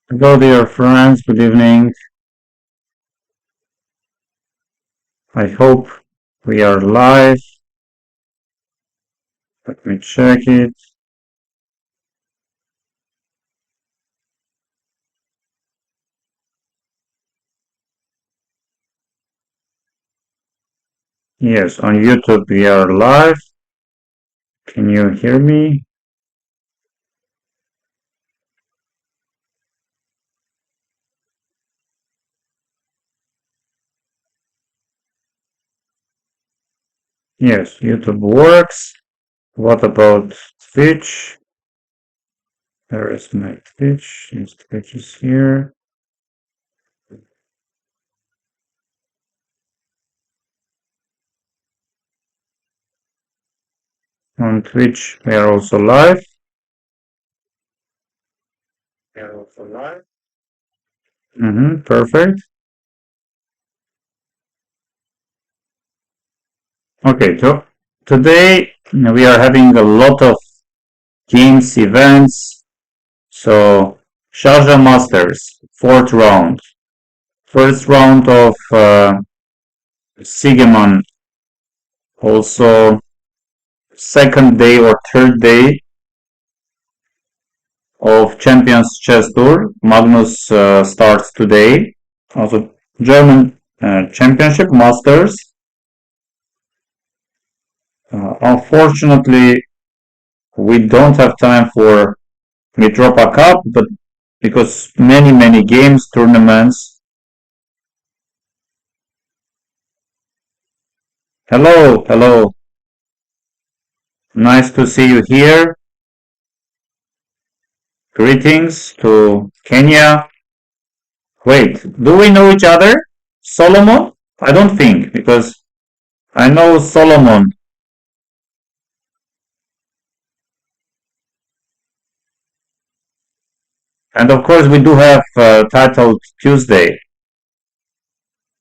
Hello, dear friends. Good evening. I hope we are live. Let me check it. Yes, on YouTube we are live. Can you hear me? Yes, YouTube works. What about Twitch? There is my Twitch. Yes, Twitch is here. On Twitch we are also live. We are also live. Perfect. Okay, so today we are having a lot of games, events. So, Sharjah Masters, fourth round. First round of Sigeman, also second day or third day of Champions Chess Tour. Magnus starts today. Also, German Championship Masters. Unfortunately, we don't have time for Mitropa Cup, but because many games, tournaments. Hello, hello. Nice to see you here. Greetings to Kenya. Wait, do we know each other? Solomon? I don't think, because I know Solomon. And of course, we do have titled Tuesday.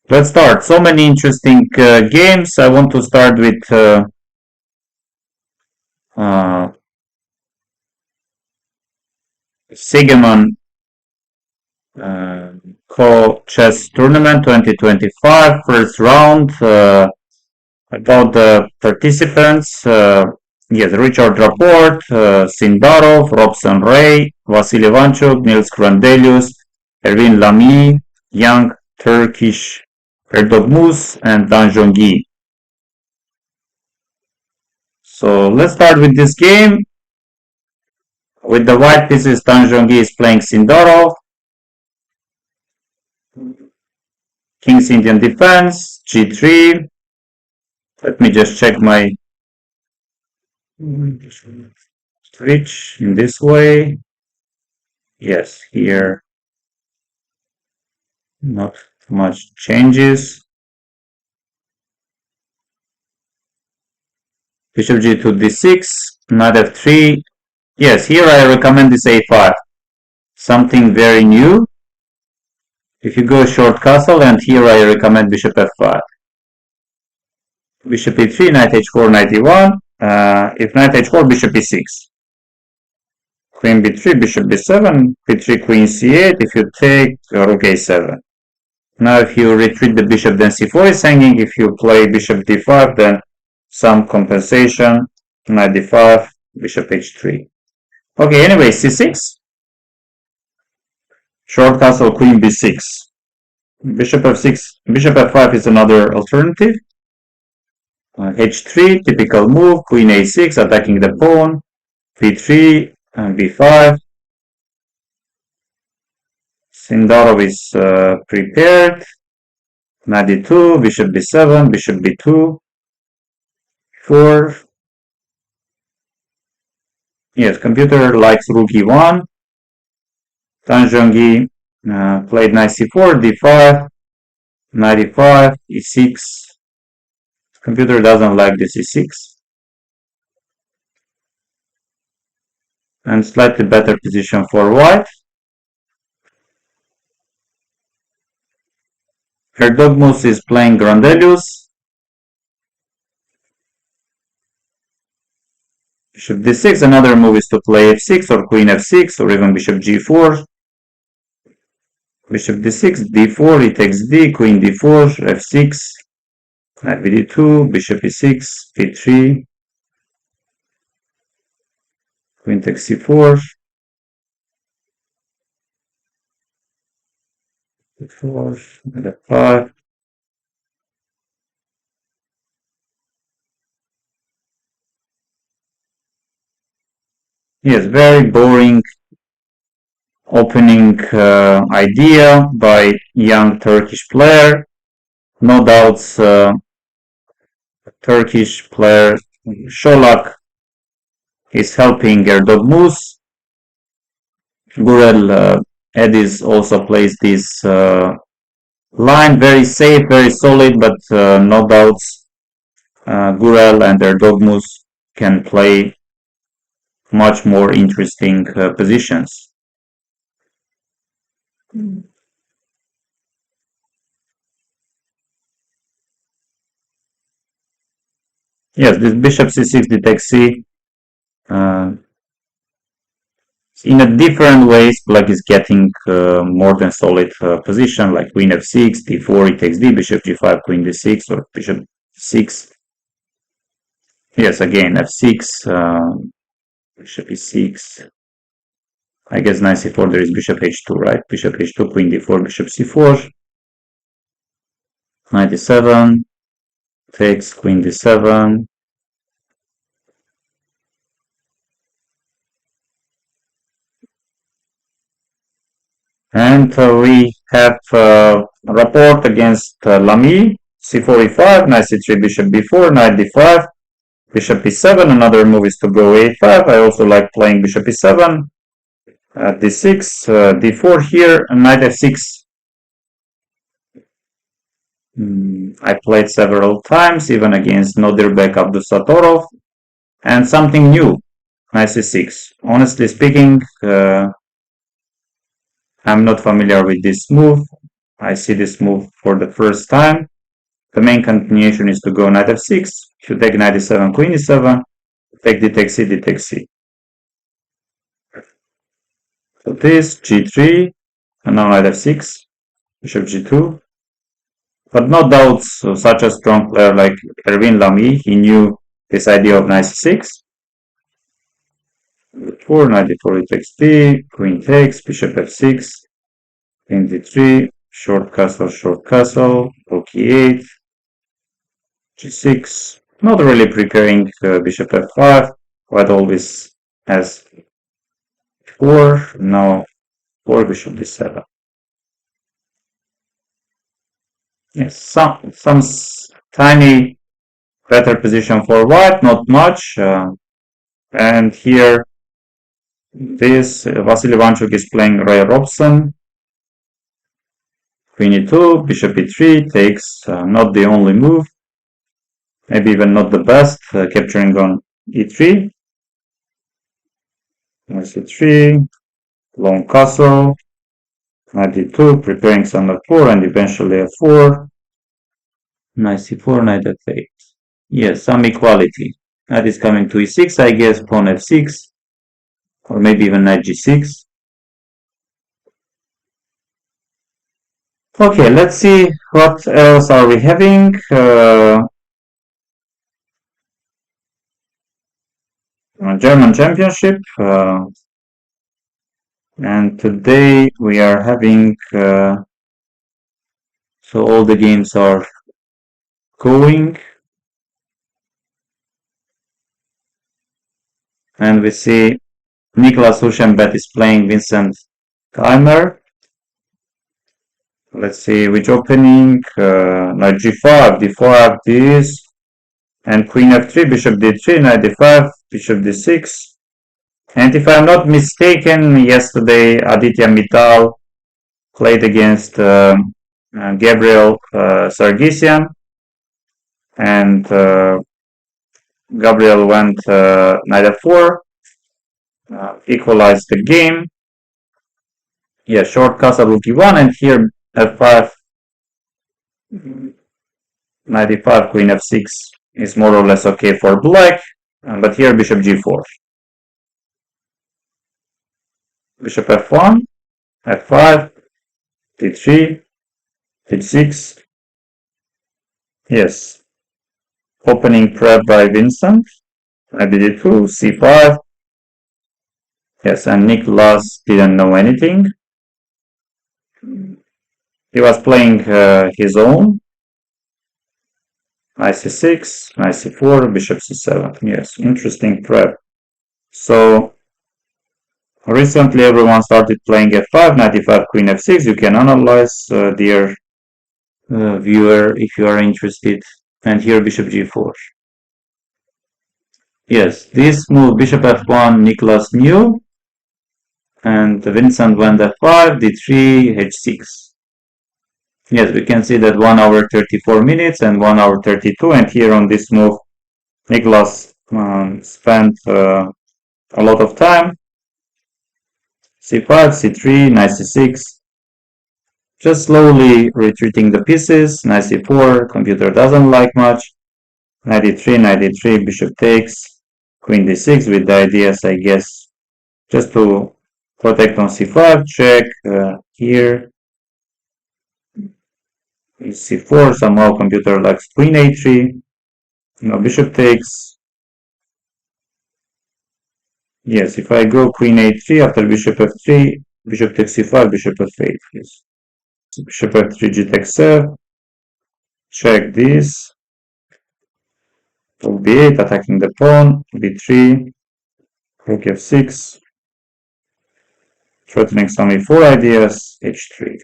Let's start. So many interesting games. I want to start with uh, Sigeman uh, Co Chess Tournament 2025, first round. About the participants, yes, Richard Rapport, Sindarov, Robson Ray, Vasily Ivanchuk, Nils Grandelius, Erwin Lamy, Young Turkish Erdogmus, and Dan Zhongyi. So let's start with this game. With the white pieces, Dan Zhongyi is playing Sindarov, King's Indian Defense, G3. Let me just check my switch in this way. Yes, here not much changes. Bishop g2 d6, knight f3. Yes, here I recommend this a5. Something very new. If you go short castle, and here I recommend bishop f5. Bishop e3, knight h4, knight e1. If knight h4, bishop e6. Queen b3, bishop b7, b3, queen c8. If you take, rook a7. Now if you retreat the bishop, then c4 is hanging. If you play bishop d5, then some compensation. Knight d5, bishop h3. Okay, anyway, c6. Short castle, queen b6. Bishop f6, bishop f5 is another alternative. h3, typical move, queen a6, attacking the pawn. b3 and b5. Sindarov is prepared. Knight d2, bishop b7, bishop b2. 4. Yes, computer likes rook e1. Dan Zhongyi played knight c4, d5, knight e5, e6. Computer doesn't like this e6. And slightly better position for white. Erdogmus is playing Grandelius. Bishop d6. Another move is to play f6 or queen f6 or even bishop g4. bishop d6, d4, he takes d, queen d4, f6, knight bd2, bishop e6, p3, queen takes c4, d4, and f5. Yes, very boring opening idea by young Turkish player. No doubts, Turkish player Sholak is helping Erdogmus. Gurel Edis also plays this line, very safe, very solid, but no doubts Gurel and Erdogmus can play much more interesting positions. Yes, this bishop c6 detects c. In a different ways, black is getting more than solid position, like queen f6, d4, he takes d, bishop g5, queen d6, or bishop 6. Yes, again, f6, bishop e6. I guess knight c4, there is bishop h2, right? Bishop h2, queen d4, bishop c4. Knight d7, takes queen d7. And we have a report against Lamy, c4, e5, knight c3, bishop b4, knight d5, bishop e7. Another move is to go a5. I also like playing bishop e7, d6, d4 here, and knight f6. I played several times, even against Nodirbek Abdusatorov, and something new, knight c6. Honestly speaking, I'm not familiar with this move. I see this move for the first time. The main continuation is to go knight f6. If you take knight e7, queen e7, take d takes c, d takes c. So this, g3, and now knight f6, bishop g2. But no doubts, so such a strong player like Erwin Lamy, he knew this idea of knight c6. 4, knight d4, he takes d, queen takes, bishop f6, queen d3, short castle, rook e8, g6. Not really preparing bishop f5, white always has 4, now 4, bishop d7. Yes, some tiny better position for white, not much. And here, this Vasily Ivanchuk is playing Ray Robson. Queen e2, bishop e3 takes, not the only move, maybe even not the best, capturing on e3. Knight c3, long castle, knight d2, preparing some f4 and eventually f4. Knight c4, knight f8. Yes, some equality. Knight is coming to e6, I guess, pawn f6, or maybe even knight g6. Okay, let's see what else are we having. German Championship. And today we are having, so all the games are going. And we see Niklas Huschenbeth is playing Vincent Keimer. Let's see which opening. Knight g5, d4, this, and queen f3, bishop d3, knight d5, bishop d6. And if I'm not mistaken, yesterday Aditya Mittal played against Gabriel Sargsyan, and Gabriel went knight f4, equalized the game. Yeah, short castle rook e1, and here f5, knight e5, queen f6 is more or less okay for black, but here bishop g4. Bishop f1, f5, d3, h6. Yes. Opening prep by Vincent. Maybe d2, c5. Yes, and Nicholas didn't know anything. He was playing his own. Knight c6, knight c4, bishop c7. Yes, interesting prep. So recently everyone started playing f5, knight e5, queen f6. You can analyze, dear viewer, if you are interested. And here bishop g4. Yes, this move bishop f1 Nicholas knew, and Vincent went f5, d3, h6. Yes, we can see that 1 hour 34 minutes and 1 hour 32, and here on this move Nicholas spent a lot of time. c5, c3, knight c6. Just slowly retreating the pieces. Knight c4, computer doesn't like much. Knight d3, bishop takes. Queen d6 with the ideas, I guess, just to protect on c5. Check here. c4, somehow computer likes queen a3. No, bishop takes. Yes, if I go queen a3 after bishop f3, bishop takes c5, bishop f8. Yes. So bishop f3, g takes f. Check this. Rook b8, attacking the pawn. b3, rook f6. Threatening some e4 ideas. h3.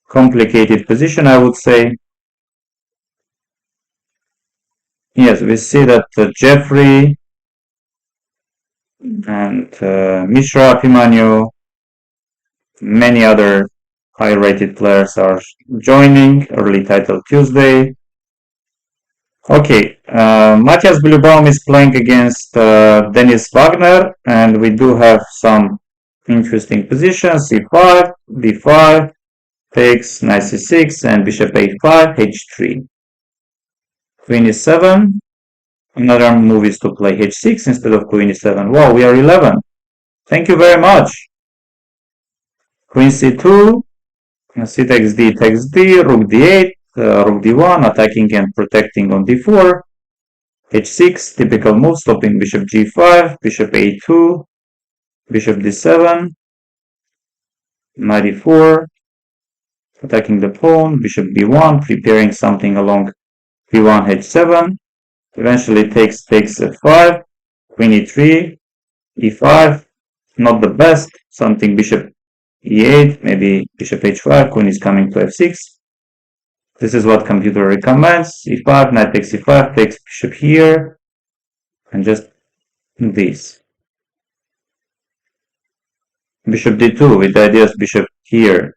Complicated position, I would say. Yes, we see that Jeffrey and Mishra Apimanyu, many other high-rated players are joining early title Tuesday. Okay, Matthias Blübaum is playing against Dennis Wagner, and we do have some interesting positions. c5, d5, takes, knight c6, and bishop a5, h3. Queen e7. Another move is to play h6 instead of queen e7. Wow, we are 11. Thank you very much. Queen c2, c takes d, rook d8, rook d1, attacking and protecting on d4. h6, typical move, stopping bishop g5, bishop a2, bishop d7, knight e4, attacking the pawn, bishop b1, preparing something along b1, h7. Eventually takes f5, queen e3, e5, not the best, something bishop e8, maybe bishop h5, queen is coming to f6. This is what computer recommends. e5, knight takes e5, takes bishop here, and just this. Bishop d2 with the ideas bishop here.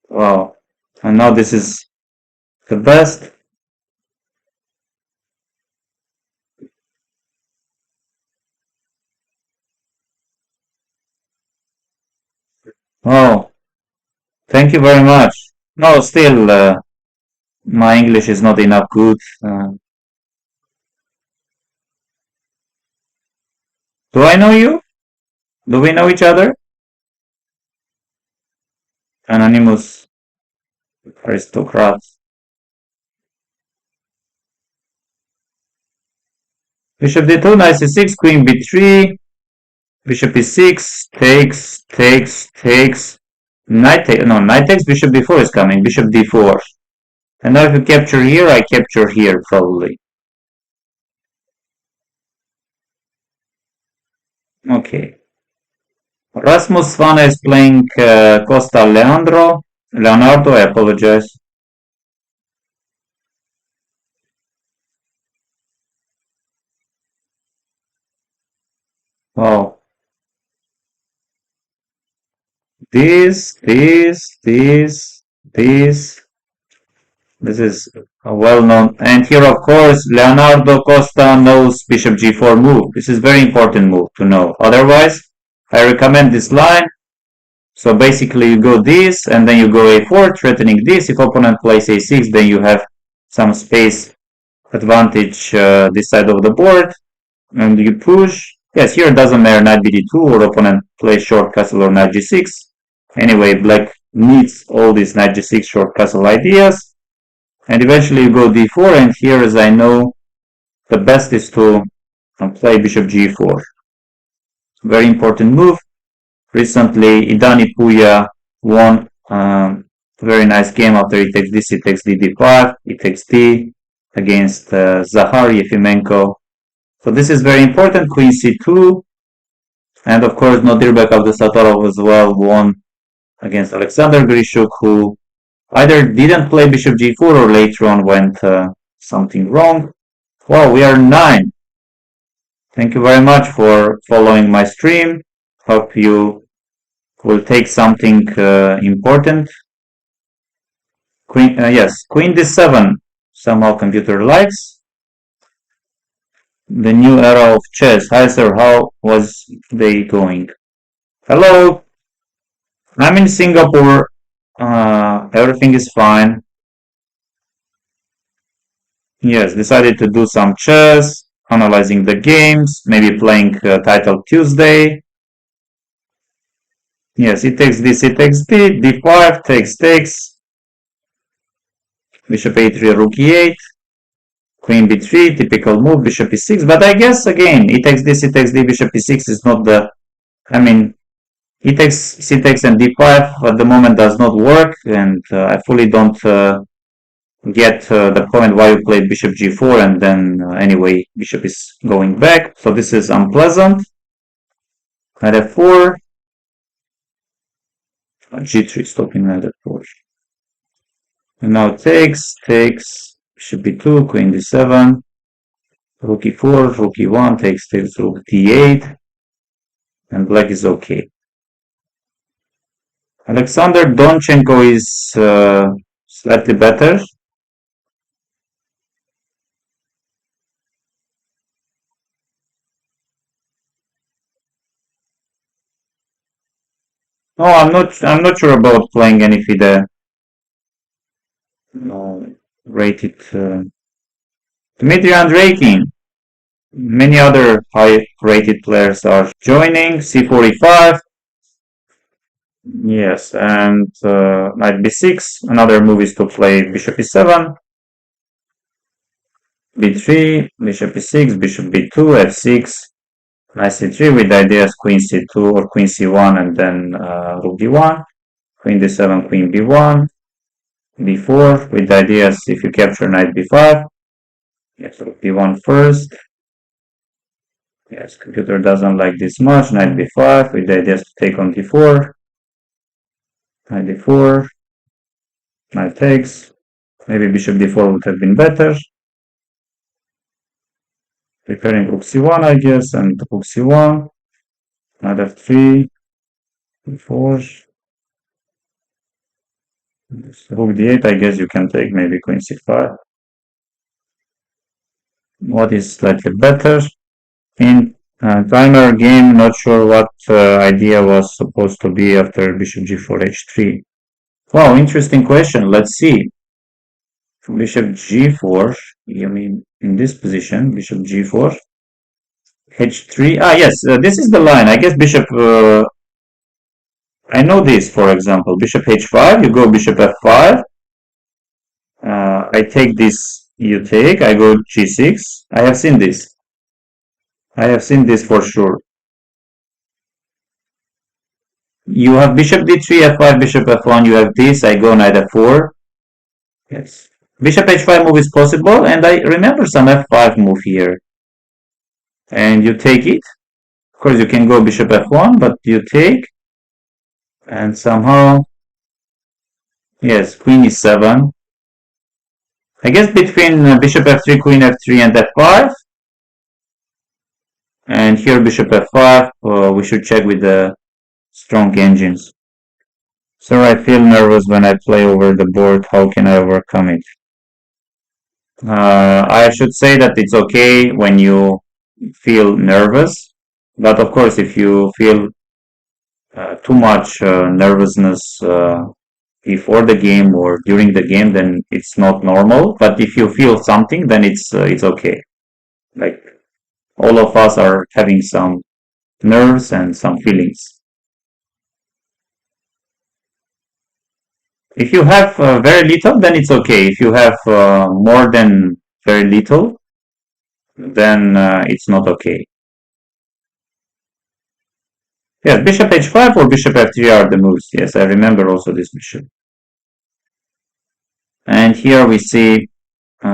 Wow. And now this is the best. Oh, thank you very much. No, still, my English is not enough good. Do I know you? Do we know each other? Anonymous aristocrat. Bishop d2, knight c6, queen b3, bishop e6, takes, knight takes, no, knight takes, bishop b4 is coming, bishop d4. And now if you capture here, I capture here probably. Okay. Rasmus Svane is playing Costa Leonardo, I apologize. Wow. This is a well-known, and here of course Leonardo Costa knows bishop g4 move. This is very important move to know. Otherwise, I recommend this line. So basically you go this, and then you go a4, threatening this. If opponent plays a6, then you have some space advantage this side of the board, and you push. Yes, here it doesn't matter knight bd2 or opponent plays short castle or knight g6. Anyway, black needs all these knight g6 short castle ideas. And eventually you go d4, and here, as I know, the best is to play bishop g4. Very important move. Recently, Idani Puya won a very nice game after he takes this, he takes d5, he takes d against Zahar Yefimenko. So this is very important. Queen c2, and of course Nodirbek Abdusatorov as well won against Alexander Grishuk, who either didn't play bishop g4 or later on went something wrong. Wow, we are 9. Thank you very much for following my stream. Hope you will take something important. Yes, Queen d7. Somehow computer likes. The new era of chess. Hi sir, how was they going? Hello, I'm in Singapore. Everything is fine. Yes, decided to do some chess, analyzing the games, maybe playing Title Tuesday. Yes, it takes this, it takes d, d5, takes, bishop a3, rook e8, queen b3, typical move, bishop e6. But I guess, again, it takes this, it takes d, bishop e6 is not the, I mean, e takes, c takes, and d5 at the moment does not work, and I fully don't get the point why you played bishop g4, and then anyway, bishop is going back. So this is unpleasant. Knight f4, g3, stopping knight f4. And now takes, bishop b2, queen d7, rook e4, rook e1, takes, rook d8, and black is okay. Alexander Donchenko is slightly better. No, I'm not sure about playing any FIDE rated. Dmitry Andreikin. Many other high-rated players are joining. C45. Yes, and knight b6. Another move is to play bishop e7. b3, bishop e6, bishop b2, f6, knight c3 with ideas queen c2 or queen c1 and then rook d1, queen d7, queen b1, b4 with ideas if you capture knight b5. Yes, rook b1 first. Yes, computer doesn't like this much. Knight b5 with the ideas to take on d4. Knight d4. Knight takes. Maybe bishop d4 would have been better. Preparing rook c1, I guess, and rook c1. Knight f3. d4. Rook d8, I guess you can take maybe queen c5. What is slightly better? In timer game, not sure what idea was supposed to be after bishop g4 h3. Wow, interesting question. Let's see. Bishop g4, you mean in this position, bishop g4, h3. Ah, yes, this is the line. I guess bishop, I know this, for example, bishop h5, you go bishop f5. I take this, you take, I go g6. I have seen this. I have seen this for sure. You have bishop d3, f5, bishop f1, you have this, I go knight f4. Yes. Bishop h5 move is possible, and I remember some f5 move here. And you take it. Of course, you can go bishop f1, but you take. And somehow, yes, queen e7. I guess between bishop f3, queen f3, and f5. And here bishop f5, we should check with the strong engines. So I feel nervous when I play over the board. How can I overcome it? I should say that it's okay when you feel nervous, but of course, if you feel too much nervousness before the game or during the game, then it's not normal. But if you feel something, then it's okay. Like All of us are having some nerves and some feelings. If you have very little, then it's okay. If you have more than very little, then it's not okay. Yes, bishop h5 or bishop f3 are the moves. Yes, I remember also this bishop. And here we see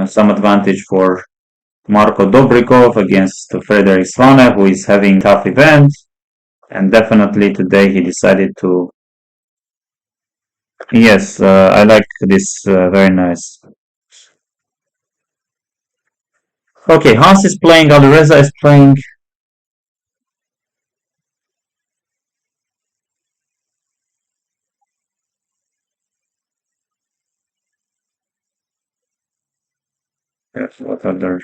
some advantage for Marko Dobrikov against Frederic Svane, who is having tough events. And definitely today he decided to. Yes, I like this. Very nice. Okay, Hans is playing. Alireza is playing. Yes, what other?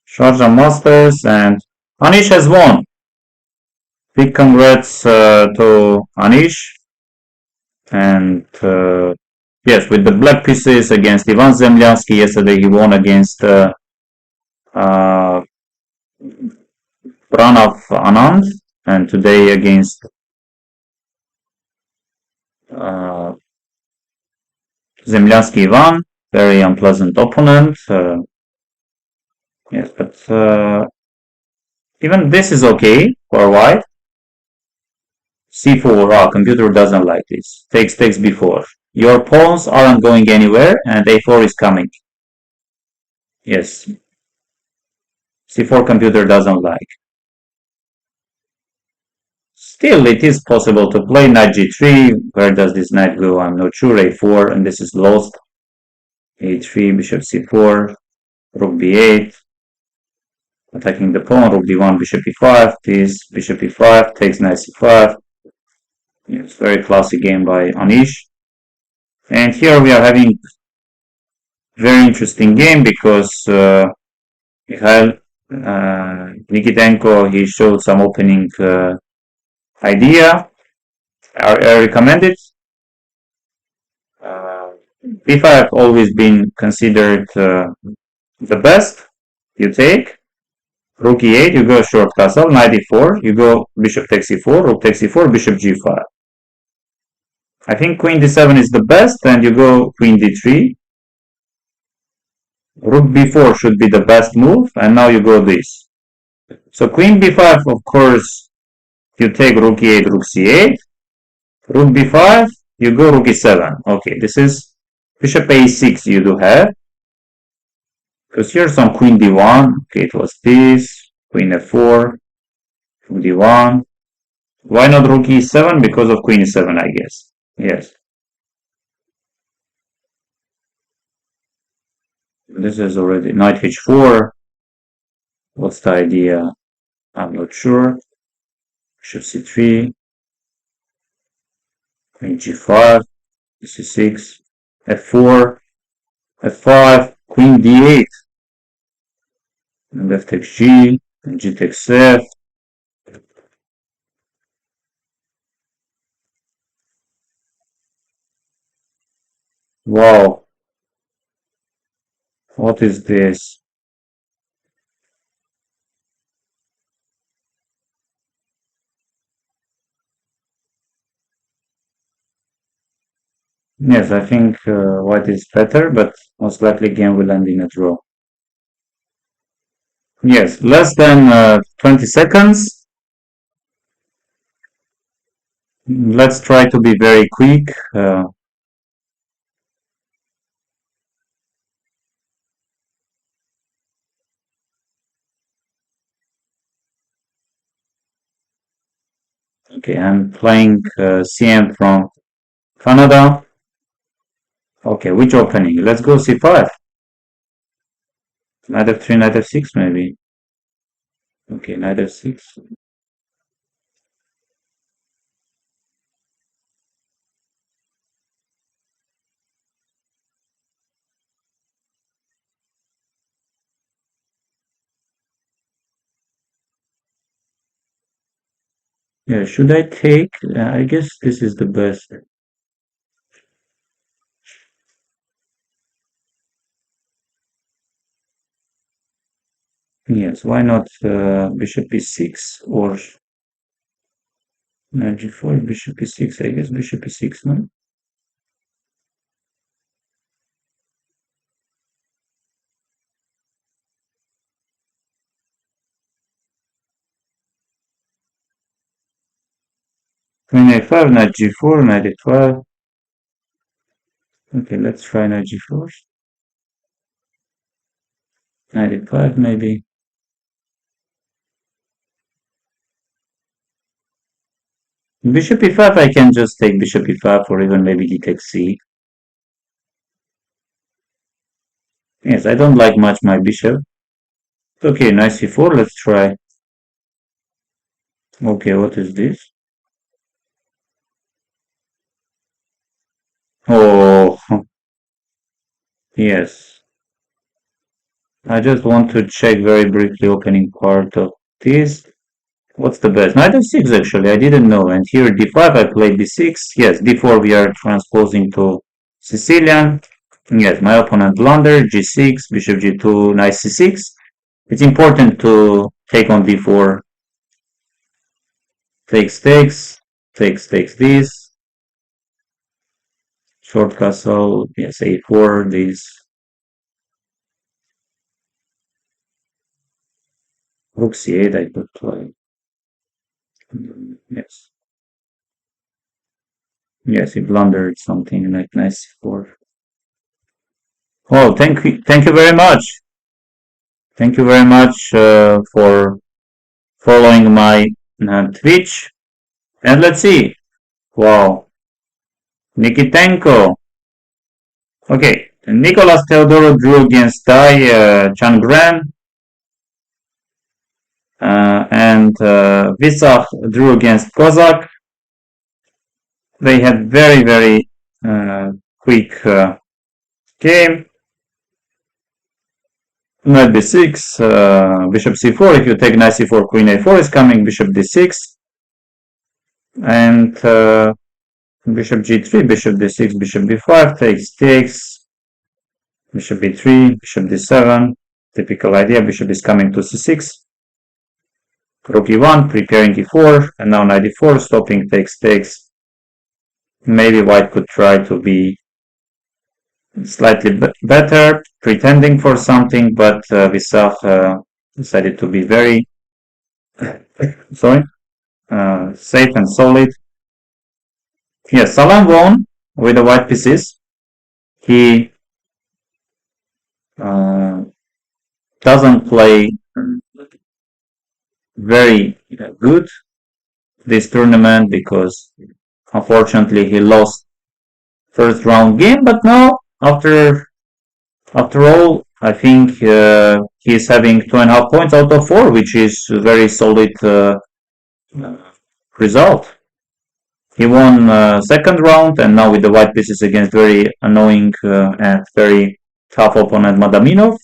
Sharjah Masters, and Anish has won. Big congrats to Anish. And yes, with the black pieces against Ivan Zemlyansky yesterday, he won against uh, Pranav Anand, and today against uh, Zemlyansky Ivan. Very unpleasant opponent. Yes, but even this is okay for white. C4, computer doesn't like this. Takes before. Your pawns aren't going anywhere, and A4 is coming. Yes, C4 computer doesn't like. Still, it is possible to play knight g3. Where does this knight go? I'm not sure. A4, and this is lost. A3, bishop c4, rook b8. Attacking the pawn, rook d1, bishop e5. This, bishop e5, takes knight c5. It's very classic game by Anish. And here we are having very interesting game because Mikhail Nikitenko, he showed some opening idea. I recommend it. B5 always been considered the best. You take rook e8, you go short castle, knight e4, you go bishop takes e4, rook takes e4, bishop g5. I think queen d7 is the best, and you go queen d3. Rook b4 should be the best move, and now you go this. So queen b5, of course, you take rook e8, rook c8. Rook b5, you go rook e7. Okay, this is bishop a6 you do have. Because here's some queen d1. Okay, it was this. Queen f4. Rook d1. Why not rook e7? Because of queen e7, I guess. Yes. This is already knight h4. What's the idea? I'm not sure. Bishop c3. Queen g5. c6. f4. f5. Queen d8. And f takes g. And g takes f. Wow. What is this? Yes, I think white is better, but most likely game will end in a draw. Yes, less than 20 seconds. Let's try to be very quick. Okay, I'm playing CM from Canada. Okay, which opening? Let's go C5. Knight F3, Knight F6 maybe. Okay, Knight F6. Yeah, should I take? I guess this is the best. Yes, why not bishop e6 or knight g4, bishop e6? I guess bishop e6, no? Queen a5, knight g4, knight a12. Okay, let's try knight g4. Knight a5 maybe. Bishop e5, I can just take bishop e5 or even maybe d takes c. Yes, I don't like much my bishop. Okay, knight c4, let's try. Okay, what is this? Oh, yes. I just want to check very briefly opening part of this. What's the best? Knight f6 actually, I didn't know. And here d5, I played d6. Yes, d4 we are transposing to Sicilian. Yes, my opponent blundered, g6, bishop g2, knight c6. It's important to take on d4. Takes this. Short castle, yes, a4, this. Rook c8, I could play. Yes. Yes, he blundered something like knight c4. Oh, thank you very much. Thank you very much for following my Twitch. And let's see. Wow. Nikitenko. Okay. Nicolas Teodoro drew against Tai Changran. And Visach drew against Kozak. They had very quick game. Knight b6, bishop c4. If you take knight c4, queen a4 is coming. Bishop d6. And bishop g3, bishop d6, bishop b5, takes, bishop b3, bishop d7, typical idea, bishop is coming to c6, rook e1, preparing e4, and now knight e4, stopping, takes. Maybe white could try to be slightly better, pretending for something, but Visach decided to be very, sorry, safe and solid. Yes, Salam won with the white pieces. He doesn't play very good this tournament because unfortunately he lost first round game, but now after all I think he is having 2.5 points out of 4, which is a very solid result. He won second round, and now with the white pieces against very annoying and very tough opponent Madaminov.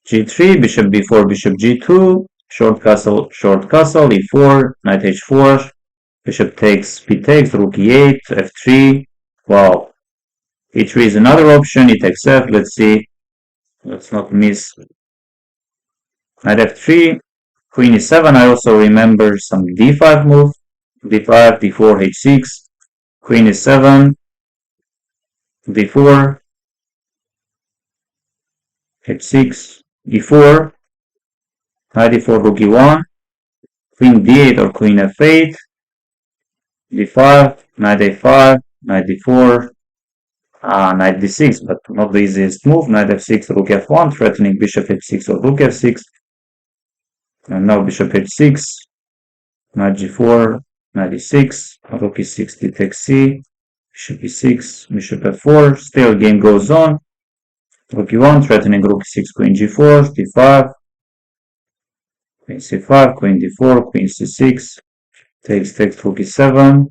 g3, bishop b4, bishop g2, short castle, e4, knight h4, bishop takes, b takes, rook e8, f3. Wow. e3 is another option, e takes f, let's see. Let's not miss. Knight f3, queen e7, I also remember some d5 move. d5, d4, h6, queen e7, d4, h6, e4, knight e4, rook e1, queen d8 or queen f8, d5, knight a5, knight d4, knight d6, but not the easiest move. Knight f6, rook f1, threatening bishop h6 or rook f6. And now bishop h6, knight g4, knight e6, rook e6, d takes c, bishop e6, bishop f4. Still game goes on. Rook e1, threatening rook e6, queen g4, d5, queen c5, queen d4, queen c6, takes rook e7.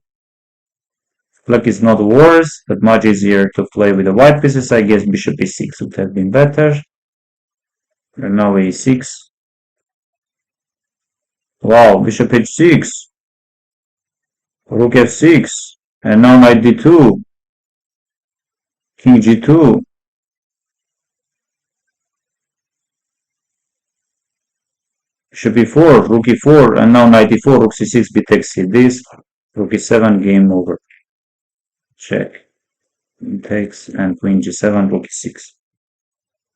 Black is not worse, but much easier to play with the white pieces. I guess bishop e6 would have been better. And now e6. Wow, bishop h6. Rook f6. And now knight d2. King g2. bishop b4, rook e4, and now knight e4, rook c6, b takes c this, rook e7, game over. Check. Takes, and queen g7, rook e6.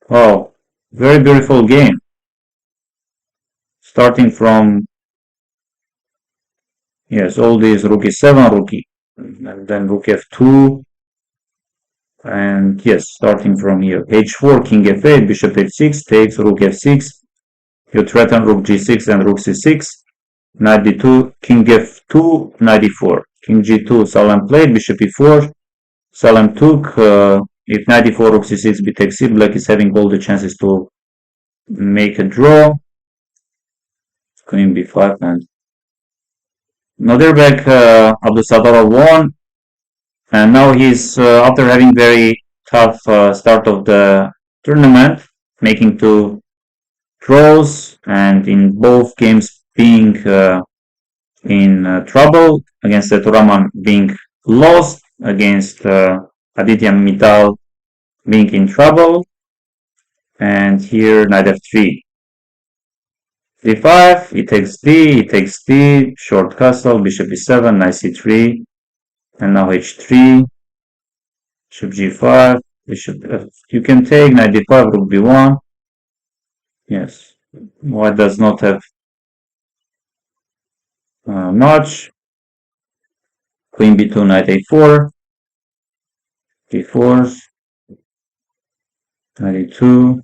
Oh, very beautiful game. Starting from, yes, all these rook e7, rook e, and then rook f2, and yes, starting from here. h4, king f8, bishop h6, takes, rook f6, you threaten rook g6 and rook c6, knight d2, king f2, knight d4, king g2, Salem played, bishop e4, Salem took, if knight d4, rook c6, b takes c, black is having all the chances to make a draw, queen b5, and Nodirbek Abdusadarov won, and now he's, after having very tough start of the tournament, making two draws, and in both games being in trouble, against the Turaman being lost, against Aditya Mittal being in trouble, and here knight f3. d5, he takes d, he takes d, short castle, bishop e7, knight c3, and now h3, bishop g5, bishop f. You can take knight d5, rook b1. Yes, white does not have much. Queen b2, knight a4, d4, knight e2.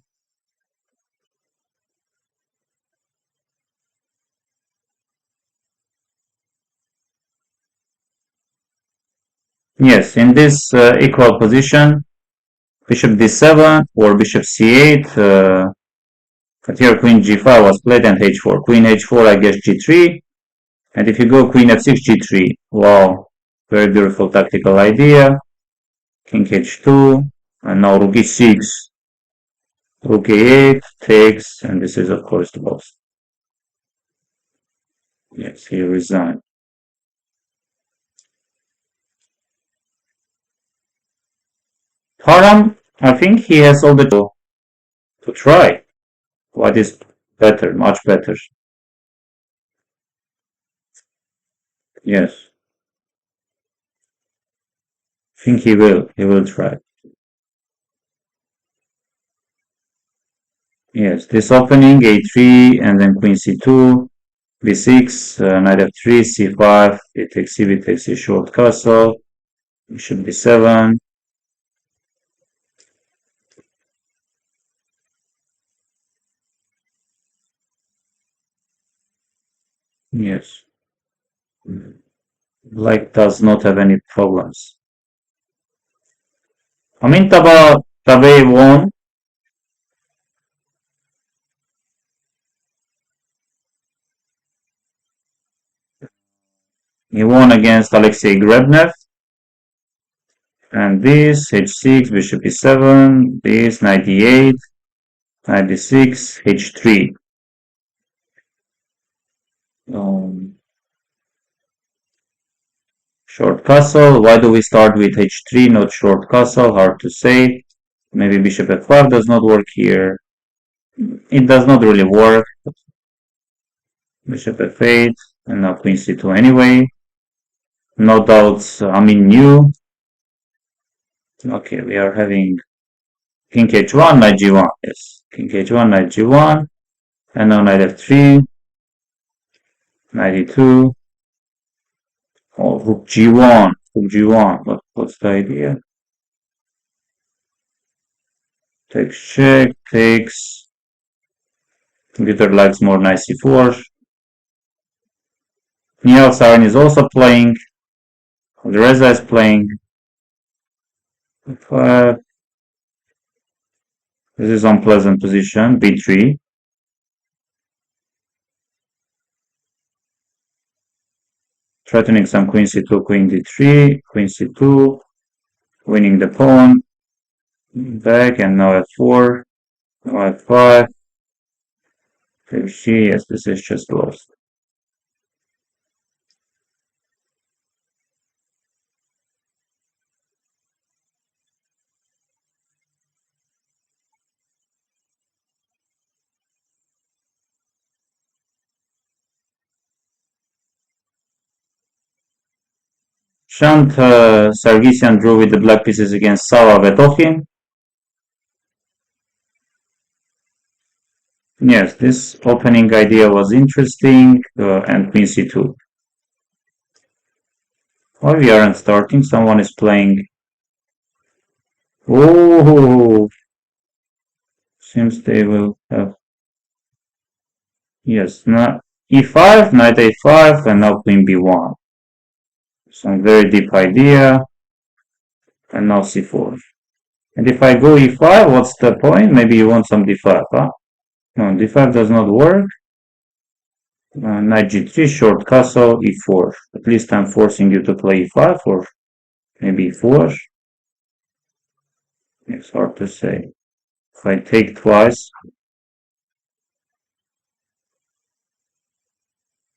Yes, in this equal position, bishop d7 or bishop c8, but here queen g5 was played and h4. Queen h4, I guess g3, and if you go queen f6, g3, wow, very beautiful tactical idea. King h2, and now rook e6, rook a8 takes, and this is of course the boss. Yes, he resigned. Haram, I think he has all the to try. What is better, much better. Yes, I think he will try. Yes, this opening, a3, and then queen c2, b6, knight f3, c5, b takes c, b takes c, short castle, bishop b7. Yes, black does not have any problems. Tabe won. He won against Alexei Grebnev. And this, h6, bishop e7, this, knight d8, knight d6, h3. Short castle. Why do we start with h3, not short castle? Hard to say. Maybe bishop f5 does not work here. It does not really work. Bishop f8, and now queen c2 anyway. No doubts, new. Okay, we are having king h1, knight g1. Yes, king h1, knight g1. And now knight f3, knight e2. Oh, rook g1, rook g1. What's the idea? Takes check, takes. Computer likes more knight c4. Nihal Sarin is also playing. Reza is playing. This is unpleasant position, b3. Threatening some queen c2, queen d3, queen c2, winning the pawn. Back, and now f4, now f5. G, yes, this is just lost. Shant Sargsyan drew with the black pieces against Sava Vetochin. Yes, this opening idea was interesting, and queen c2. Why we aren't starting? Someone is playing. Oh, seems they will have. Yes, not e5, knight a5, and now queen b1. Some very deep idea, and now c4. And if I go e5, what's the point? Maybe you want some d5, huh? No, d5 does not work. Knight g3, short castle, e4. At least I'm forcing you to play e5 or maybe e4. It's hard to say. If I take twice.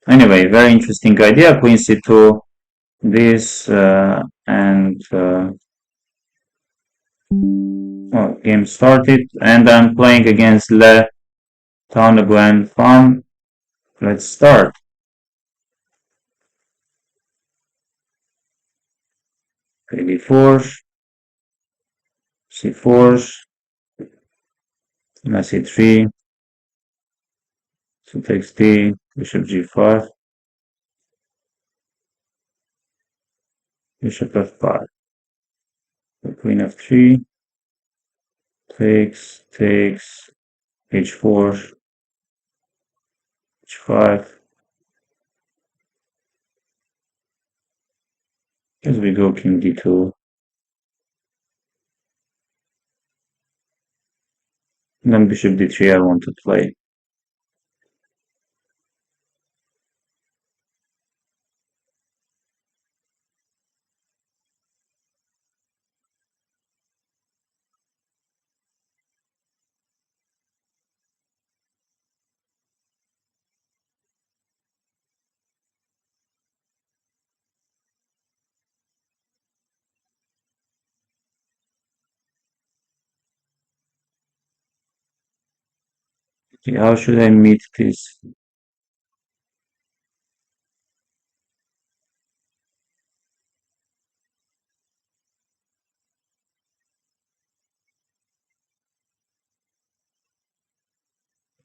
Anyway, very interesting idea. Queen c2, this, and oh, game started. And I'm playing against Le Tanguyen Fan. Let's start. Okay, b4, c4, knight c3, so takes d, bishop g5, bishop f5, the queen f3, takes, h4, h5. As we go king d2, and then bishop d3 I want to play. Okay, how should I meet this?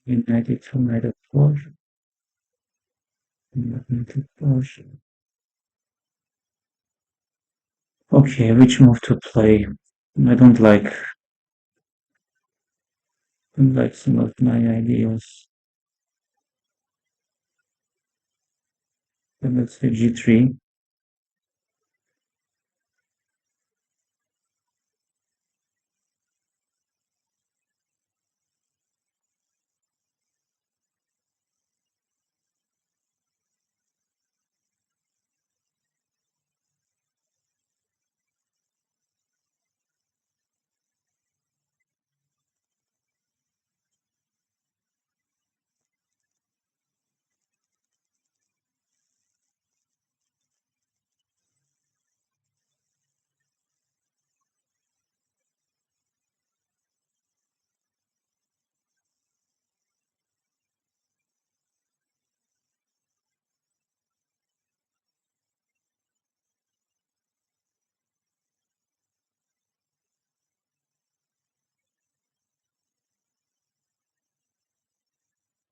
Knight e2, knight f4, knight f4. Okay, which move to play? I don't like some of my ideas. Then let's say g3.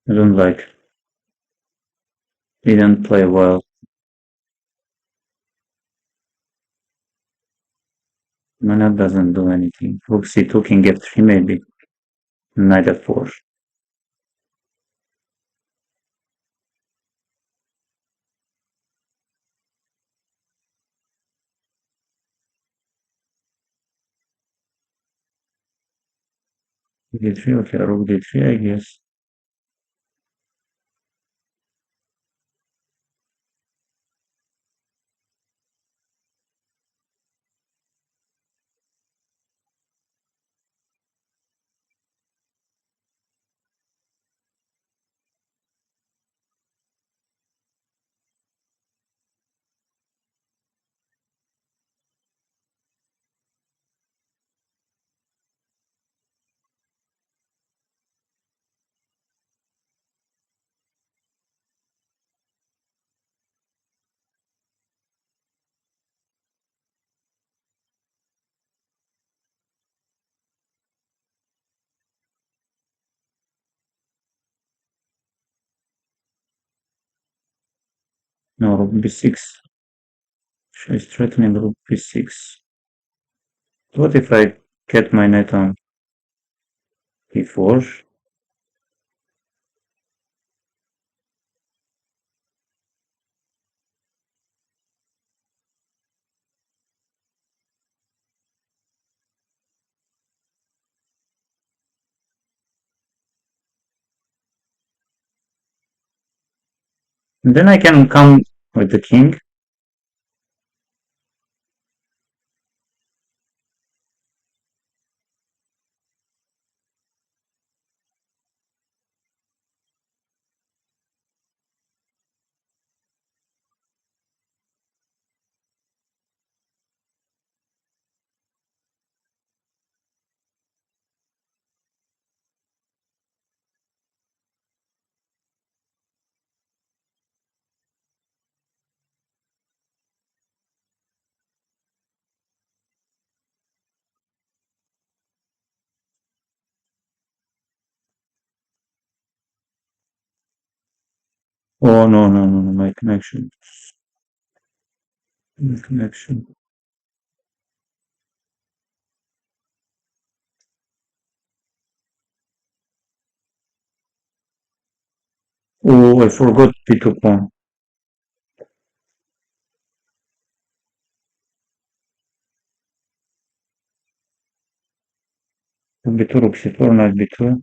I don't like. He didn't play well. Mana doesn't do anything. Rook c2, king f3 maybe. Knight f4. d3, okay, rook d3 I guess. No, rook b6. She's threatening rook b6. What if I get my knight on e4? And then I can come with the king. Oh, no, no, no, no, my connection. My connection. Oh, I forgot b2 pawn. b2, rook c4, knight b2.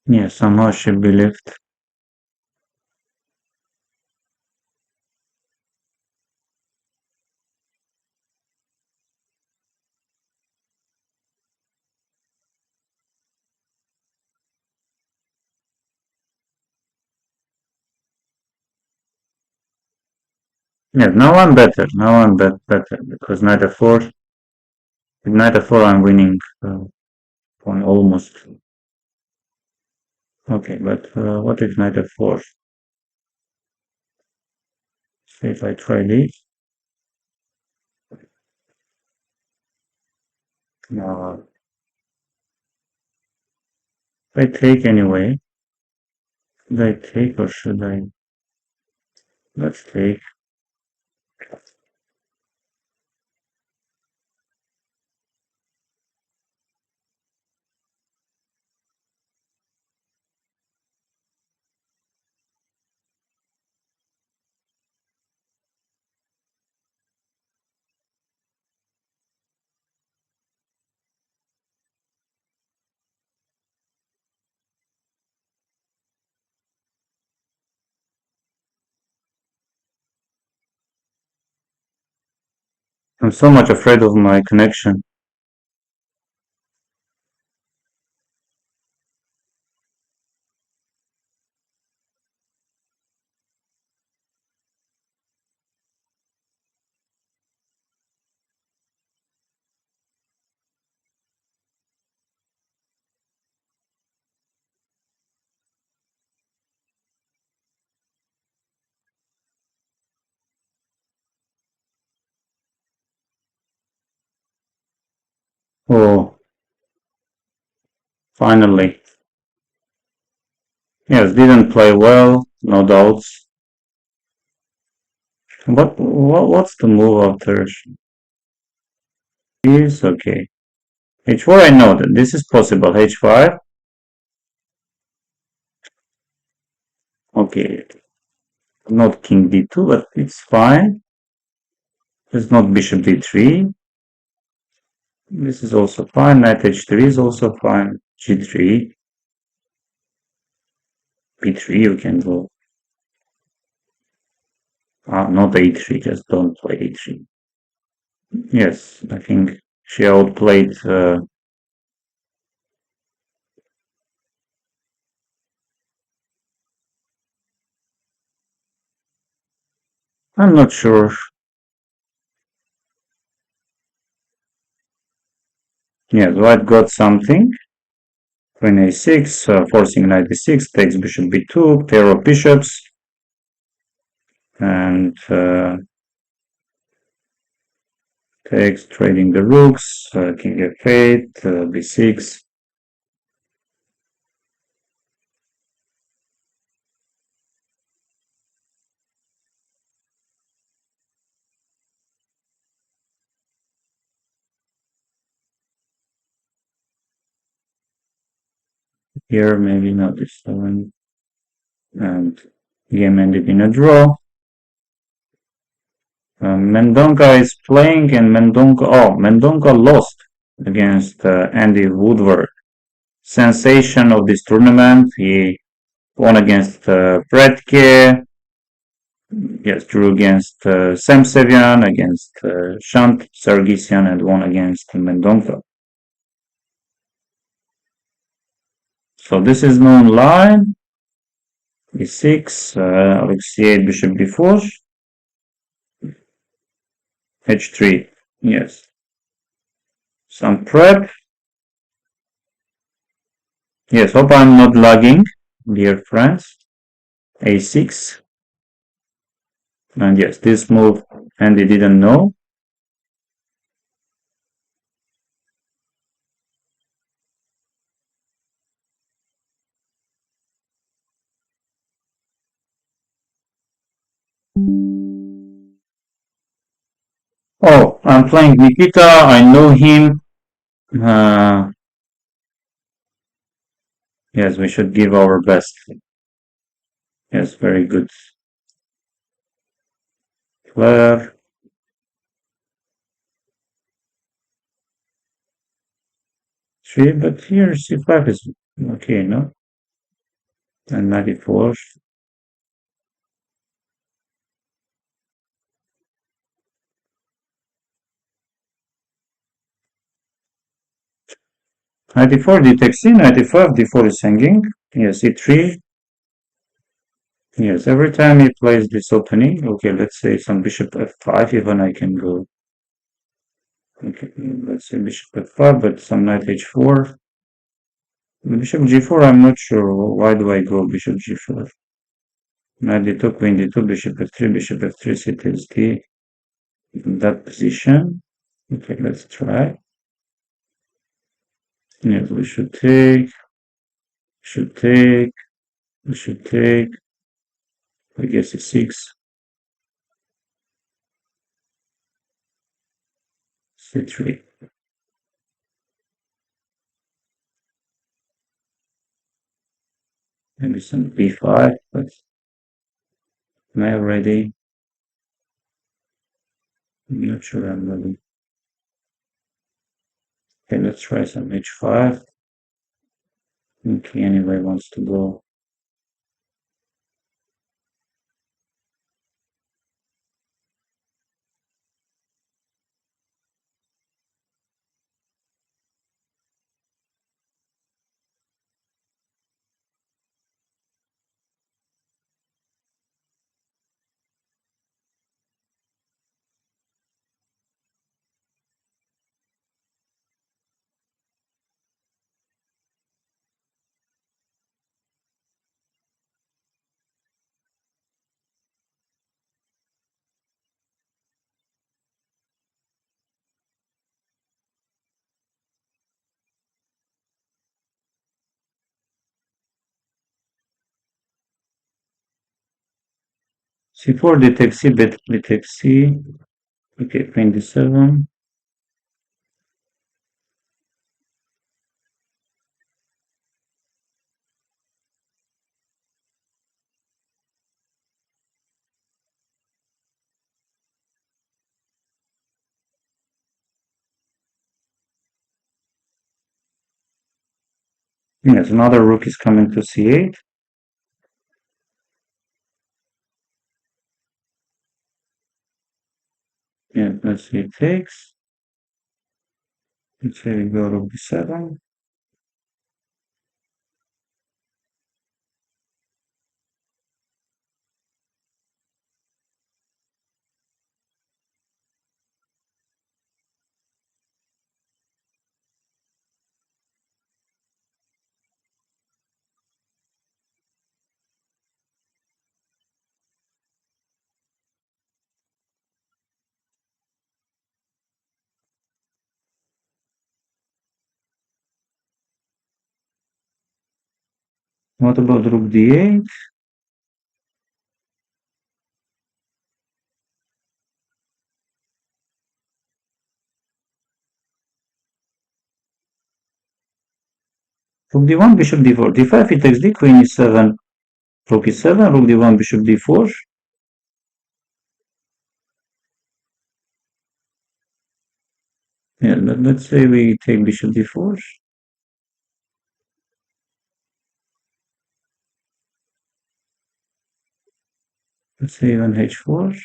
Yeah, somehow should be left. Yeah, now I'm better. Now I'm better because knight f4. With knight f4, I'm winning pawn almost. Okay, but what if knight f4? So if I try this, if I take anyway, should I take or should I? Let's take. I'm so much afraid of my connection. Oh, finally. Yes, didn't play well, no doubts. What's the move after? Is okay. H4, I know that this is possible. H5. Okay, not king d2, but it's fine. It's not bishop d3. This is also fine. Knight h3 is also fine. g3, b3, you can go. Not a3, just don't play a3. Yes, I think she outplayed. I'm not sure. Yes, white got something. Queen a6, forcing knight d6, takes bishop b2, pair of bishops, and Takes, trading the rooks, king f8, b6. Here, maybe not this one. And game ended in a draw. Mendonca is playing, and Mendonca lost against Andy Woodward. Sensation of this tournament. He won against Predke. Yes, drew against Sam Sevian, against Shant Sargisian, and won against Mendonca. So this is known line. e6, Alexei bishop b4, h3. Yes. Some prep. Yes, hope I'm not lagging, dear friends. a6. And yes, this move Andy didn't know. Oh, I'm playing Nikita. I know him. Yes, we should give our best. Yes, very good. Claire. Three, but here c5 is okay, no? And 94. 94 detects c, 95 d4 is hanging. Yes, e3. Yes, every time he plays this opening, okay, let's say some bishop f5, even I can go. Okay, let's say bishop f5, but some knight h4. Bishop g4, I'm not sure. Why do I go bishop g4? Knight d2, queen d2, bishop f3, bishop f3, c takes d. In that position. Okay, let's try. Yes, we should take, should take, we should take, I guess it's 6, c3. Maybe some b5, but am I ready? I'm not sure I'm ready. Okay, let's try some h5. Okay, anyway wants to go. c4 detects c, bit detects c. Okay, queen d7. Yes, another rook is coming to c8. Yeah, let's see, it takes. Let's say we go rook b7. What about rook d8? Rook d1, bishop d4, d5, he takes d, queen e7, rook e7, rook d1, bishop d4. Yeah, let's say we take bishop d4. Let's say even h4.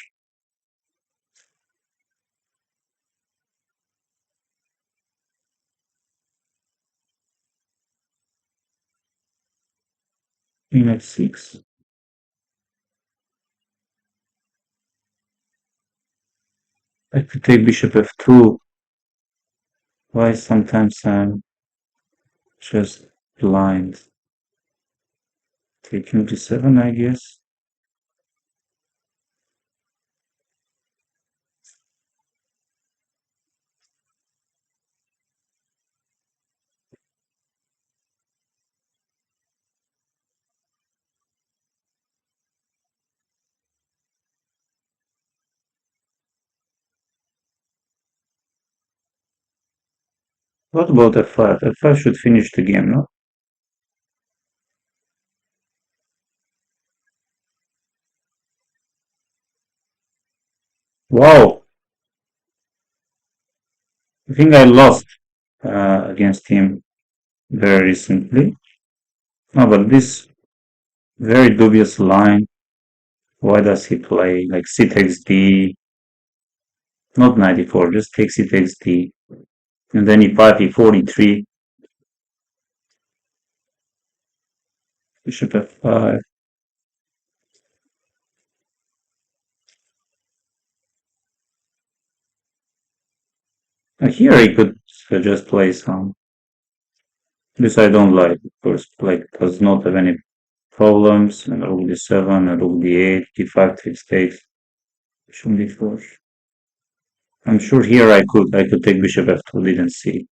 Queen h6. I could take bishop f2. Why sometimes I'm just blind? Take king g7, I guess. What about f5? F5 should finish the game, no? Wow! I think I lost against him very recently. No, but this very dubious line. Why does he play like c takes d, not 94, just take c takes d, and then e5, e4, e3, bishop f5. Here he could just play some. This I don't like, of course. Like does not have any problems. And rook d7 and rook d8, d5 takes, bishop d4. I'm sure here I could take bishop f2, didn't see.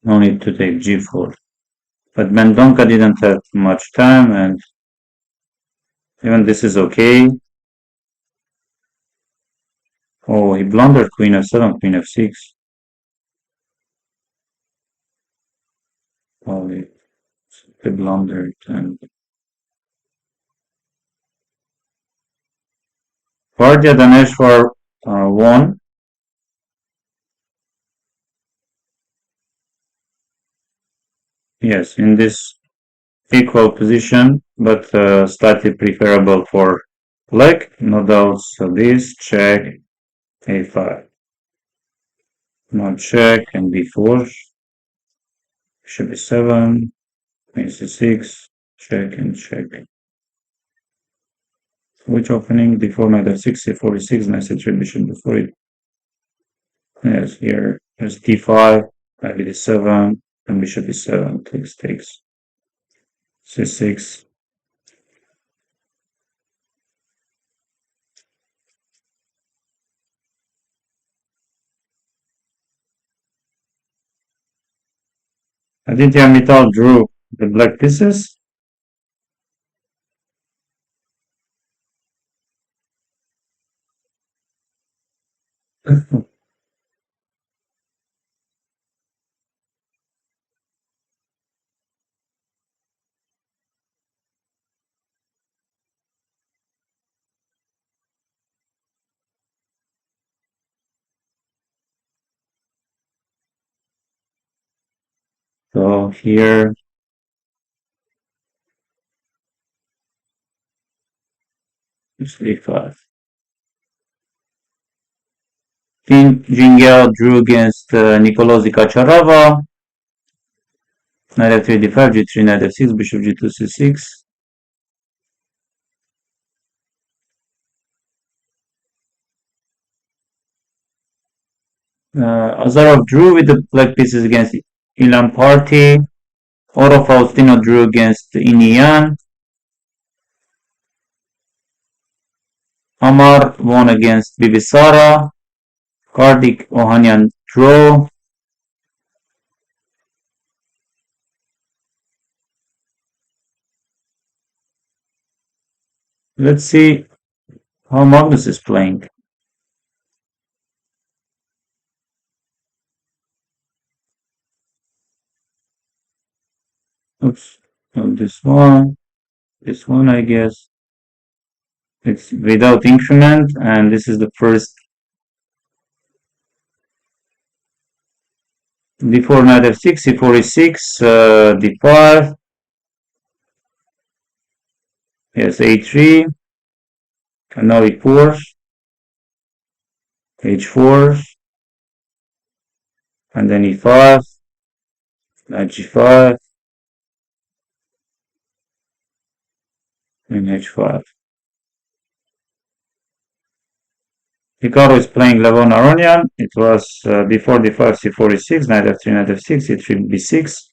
No need to take g4. But Mendonca didn't have much time, and even this is okay. Oh, he blundered queen f7, queen f6. Oh, he blundered. And Sharjah Daneshwar won. Yes, in this equal position, but slightly preferable for black. No doubt. So this check a5. Now check and b4. Bishop e7. Queen c6. Check and check. Which opening? d4, knight f6, c4, e6, knight c3, bishop before it. Yes, here. There's d5, knight d7, and bishop e7. Takes. c6. Aditya Mittal drew the black pieces. So here, e5. Jingel drew against Nicolosi Cacciarava. Knight f3 d5, g3, knight f6, bishop g2, c6. Azarov drew with the black pieces against Ilan Party. Oro Faustino drew against Inian. Amar won against Bibisara. Kardik Ohanian draw. Let's see how Magnus is playing. Oops, oh, this one I guess. It's without increment, and this is the first d4 knight f6, c4 e6, d5, yes, a3, and now e4, h4, and then e5, knight g5, and h5. Ricardo is playing Levon Aronian. It was d4, d5, c4 e6, knight f3, knight f6, e3, b6.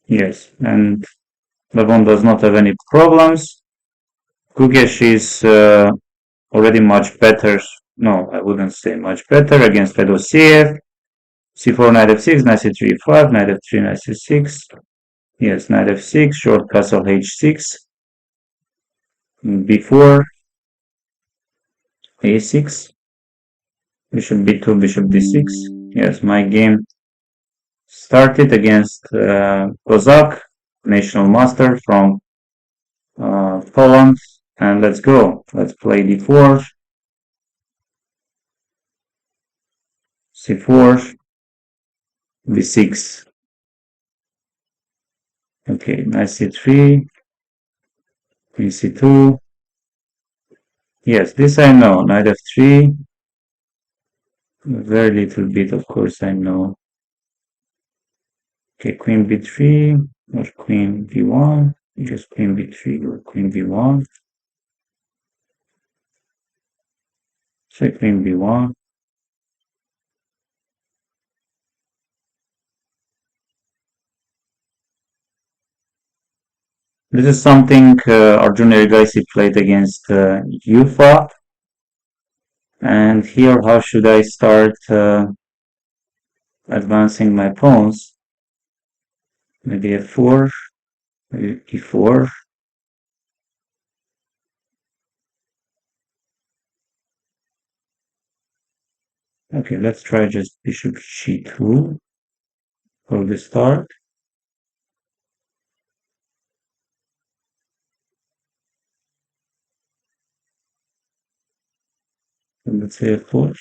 Yes, and Levon does not have any problems. Gugesh is already much better. No, I wouldn't say much better against Fedosiev. c4, knight f6, knight c3, e5, knight f3, knight c6. Yes, knight f6, short castle h6. b4, a6. Bishop b2, bishop d6. Yes, my game started against Kozak, national master from Poland. And let's go. Let's play d4, c4, b6. Okay, knight c3, queen c2. Yes, this I know. Knight f3. Very little bit, of course, I know. Okay, queen b3 or queen b1. Just queen b3 or queen b1. Say queen b1. This is something Arjun Erigaisi played against Yufa. And here, how should I start advancing my pawns? Maybe f4, maybe e4. Okay, let's try just bishop g2 for the start. And let's say f4.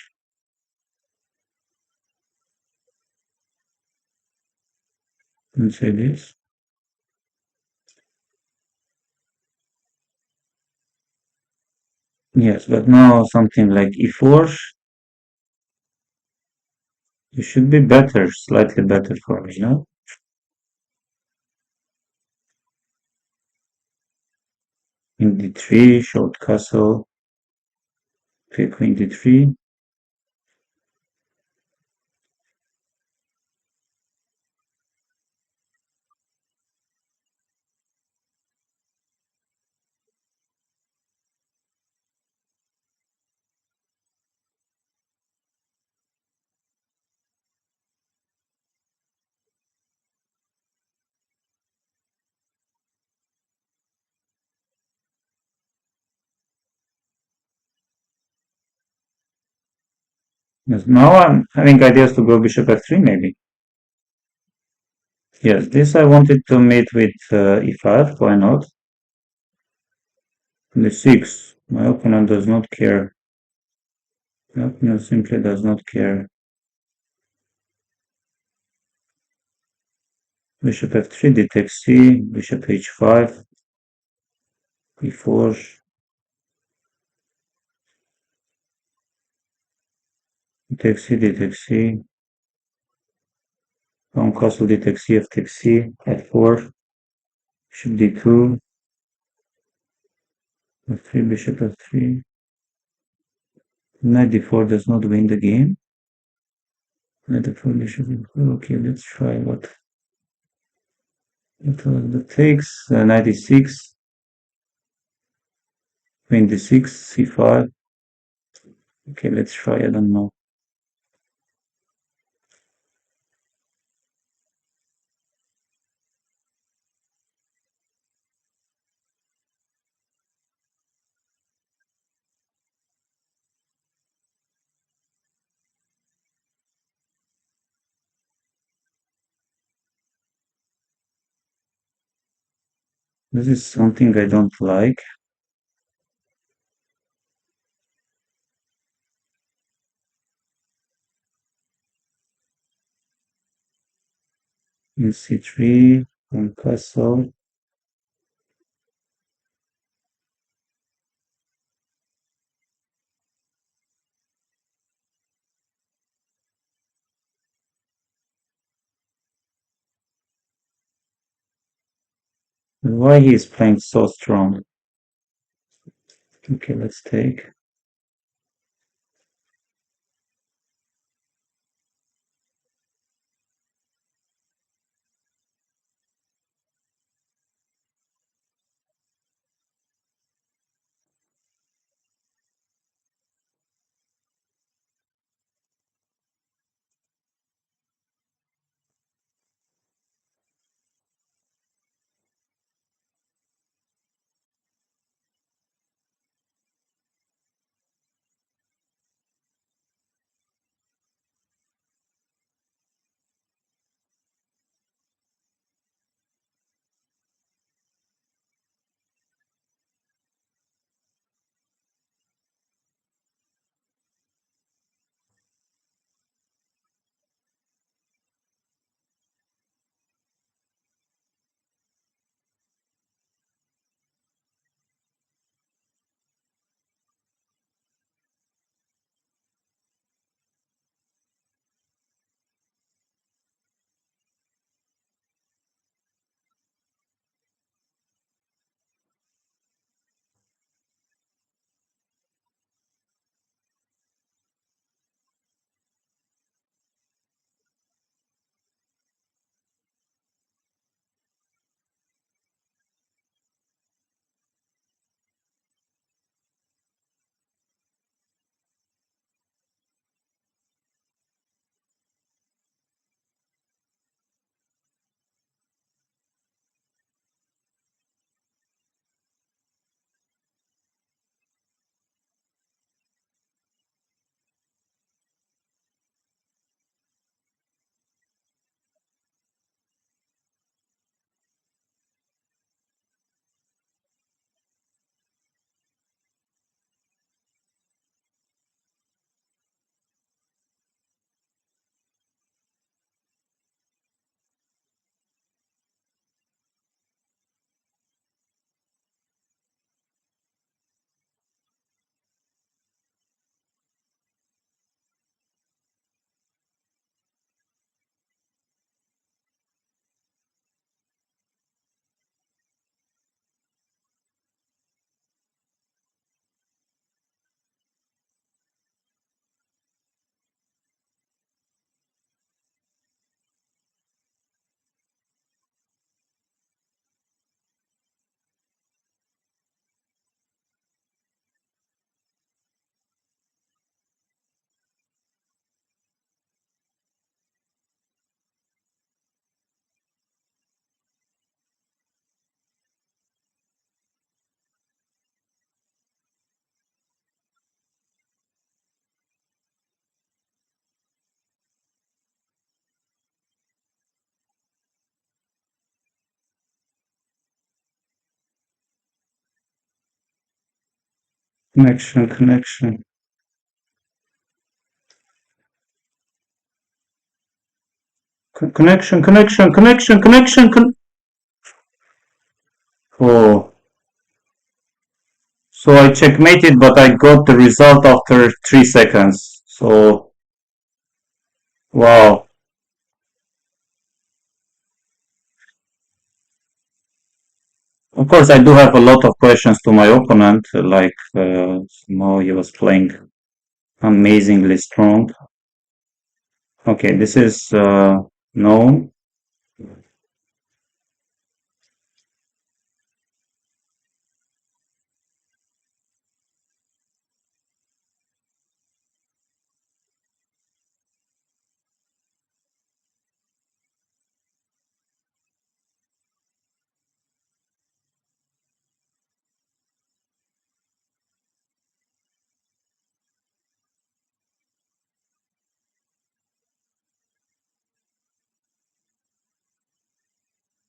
Let's say this. Yes, but now something like e4. It should be better, slightly better for me, no? In d3, short castle, okay, queen d3. Yes, now I'm having ideas to go bishop f3 maybe. Yes, this I wanted to mate with e5, why not? The 6, my opponent does not care. My opponent simply does not care. Bishop f3, d takes c, bishop h5, e4. Take C, take C. Pawn castle, take C, F take C, F4, bishop D2, F3, bishop F3. Knight D4 does not win the game. Knight D4, bishop D4. Okay, let's try what the takes. Knight D6, Queen D6, C5. Okay, let's try. I don't know. This is something I don't like. In C3, on castle. Why he is playing so strong? Okay, let's take. Connection, connection. Connection, connection, connection, connection, oh. So I checkmated, but I got the result after 3 seconds. So Wow. Of course, I do have a lot of questions to my opponent, like no, he was playing amazingly strong. Okay, this is no.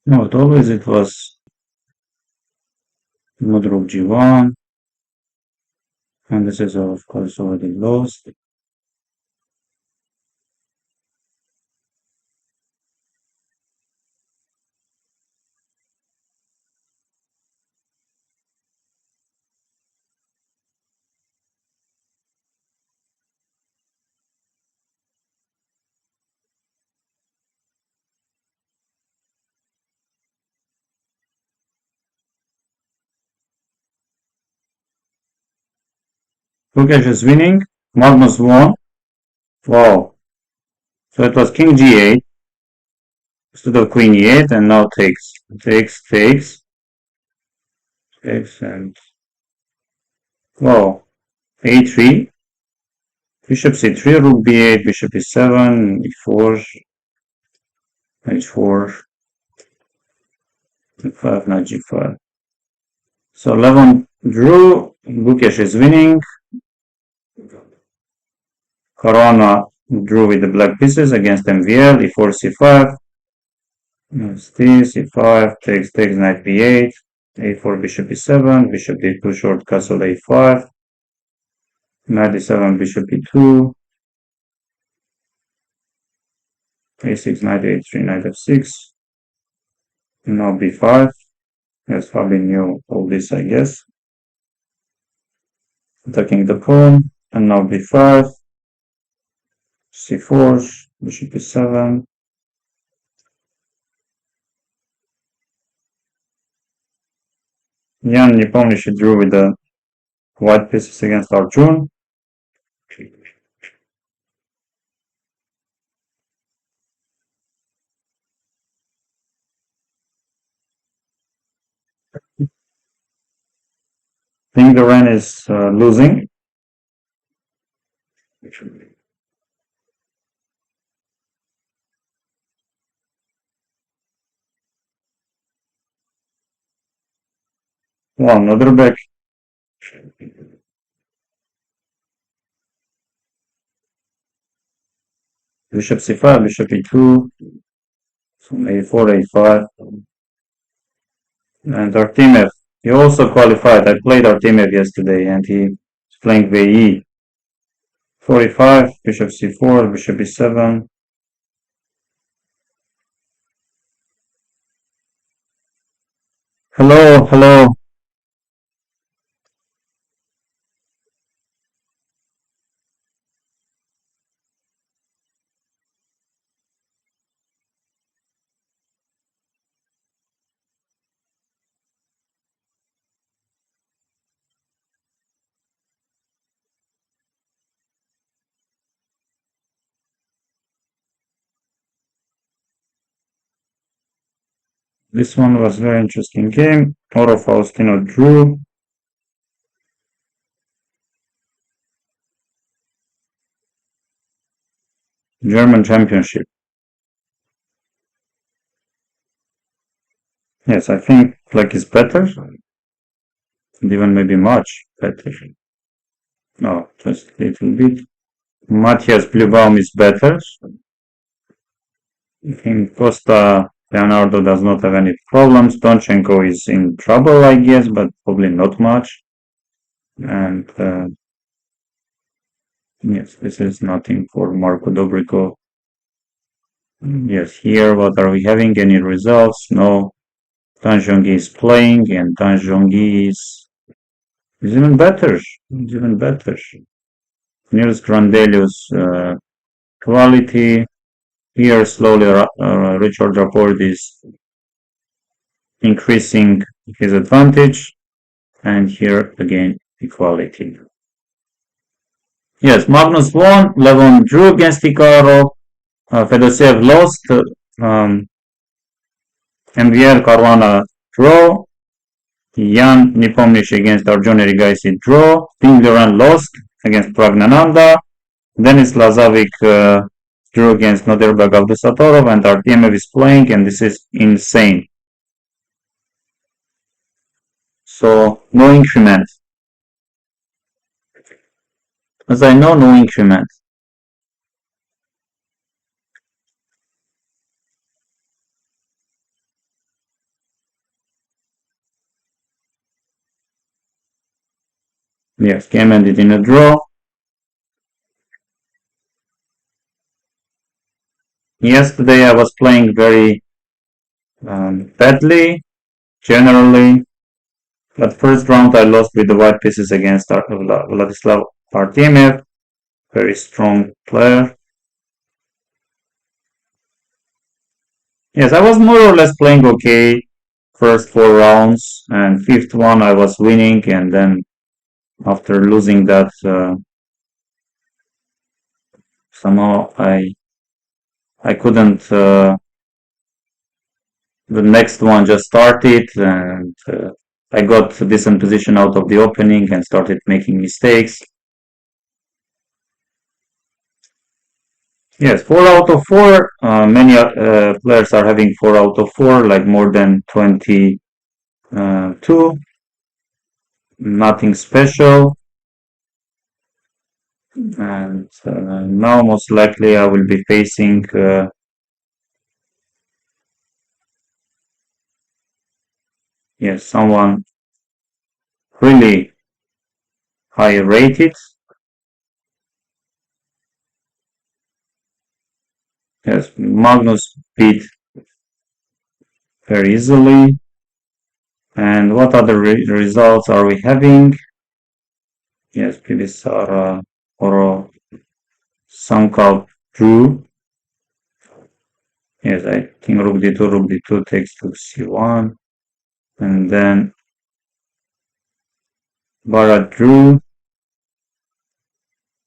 No, it always it was mod rook g1, and this is of course already lost. Lukash is winning. Magnus won. Wow. So it was king g8 instead of queen e8, and now takes, and wow. a3, bishop c3, rook b8, bishop e7, e4, h4, e5, knight g5. So Levon drew. Lukash is winning. Corona drew with the black pieces against MVL, e4, c5. c5, takes knight b8, a4, bishop e7, bishop d2, short castle a5, knight e7, bishop e2, a6, knight a3, knight f6, now b5. Yes, Fabi knew all this, I guess. Attacking the pawn, and now b5, c4, bishop e7. Jan, не помню, she drew with the white pieces against Arjun. I think the Ren is losing. Well, another back. Bishop c5, bishop e2, a4, a5. And Artemev, he also qualified. I played Artemev yesterday, and he's playing VE. 45, bishop c4, bishop e7. Hello, hello. This one was a very interesting game. Oro Faustino drew. German Championship. Yes, I think like is better, and even maybe much better. No, just a little bit. Matthias Blübaum is better. I think Costa Leonardo does not have any problems. Donchenko is in trouble, I guess, but probably not much. And yes, this is nothing for Marco Dobrikov. Yes, here, what are we having? Any results? No. Tanjongi is playing, and Tanjongi is even better. It's even better. Nils Grandelius quality. Here slowly Richard Rapport is increasing his advantage, and here again equality. Yes, Magnus won, Levon drew against Hikaru, Fedoseev lost, MVL Caruana draw, Jan Nepomniachtchi against Arjun Erigaisi draw, Ping Duran lost against Pragnananda, Denis Lazovic drew against Nodirbek Abdusatorov, and Artemiev is playing, and this is insane. So, no increment. As I know, no increment. Yes, game ended in a draw. Yesterday I was playing very badly, generally. But first round I lost with the white pieces against Vladislav Artemiev, very strong player. Yes, I was more or less playing okay first four rounds, and fifth one I was winning, and then after losing that, somehow I couldn't. The next one just started, and I got a decent position out of the opening and started making mistakes. Yes, 4 out of 4. Many players are having 4 out of 4, like more than 22. Nothing special. And now most likely I will be facing yes, someone really high rated. Yes, Magnus beat very easily. And what other results are we having? Yes, Pilisara Oro Sankal drew. Yes, I think Rook d2 takes to c1. And then Barat drew.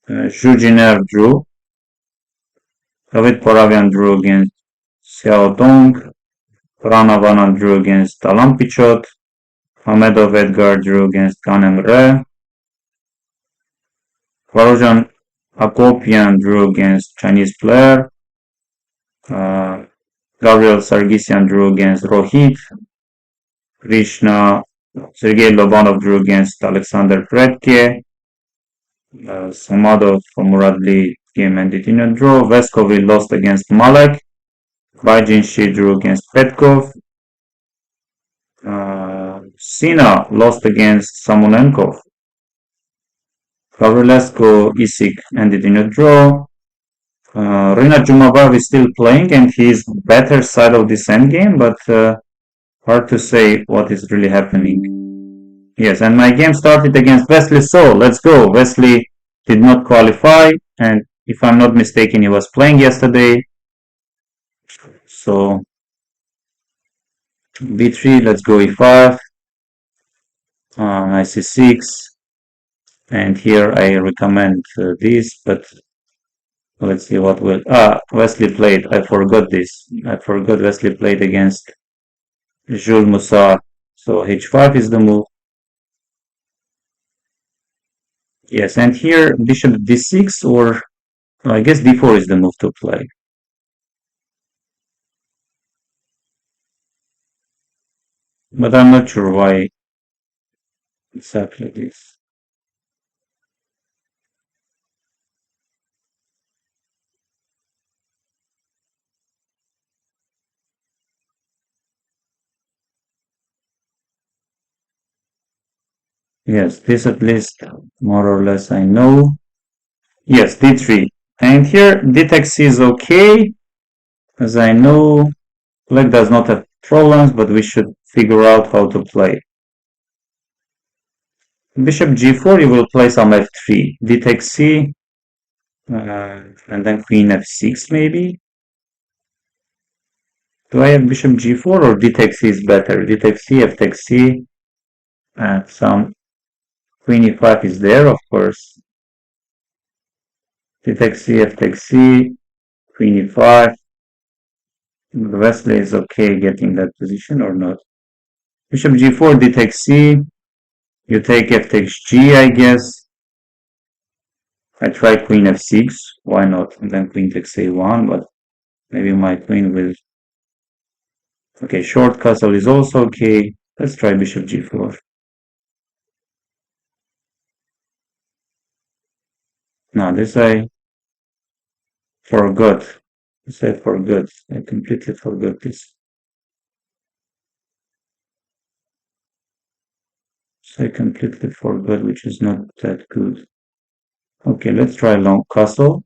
Zhujiner drew. David Poravian drew against Xiao Dong. Ranavanan drew against Alam Pichot. Hamedov Edgar drew against Kanem Re. Varojan Akopian drew against Chinese player. Gabriel Sargisian drew against Rohit. Krishna Sergei Lobanov drew against Alexander Predke. Samadov Muradli game ended in a draw. Vescovi lost against Malek. Bajinshi drew against Petkov. Sina lost against Samonenkov. Gavrilescu Isik ended in a draw. Rinat Jumabav is still playing, and he's better side of this endgame, but hard to say what is really happening. Yes, and my game started against Wesley So. Let's go. Wesley did not qualify, and if I'm not mistaken, he was playing yesterday. So b3, let's go e5, knight c6, and here I recommend this, but let's see what will. Wesley played. I forgot this. I forgot Wesley played against Jules Moussard. So h5 is the move. Yes, and here bishop d6, or I guess d4 is the move to play. But I'm not sure why exactly this. Yes, this at least more or less I know. Yes, d3. And here d takes c is okay. As I know, black does not have problems, but we should figure out how to play. Bishop g4, you will play some f3. D takes c, and then queen f6 maybe. Do I have bishop g4 or d takes c is better? D takes c, f takes c, and some queen e5 is there, of course. D takes c, f takes c, queen e5. Wesley is okay getting that position or not? Bishop g4, d takes c. You take f takes g, I guess. I try queen f6. Why not? And then queen takes a1, but maybe my queen will. Okay, short castle is also okay. Let's try bishop g4. No, this I forgot. This I forgot. I completely forgot this. So I completely forgot, which is not that good. Okay, let's try long castle.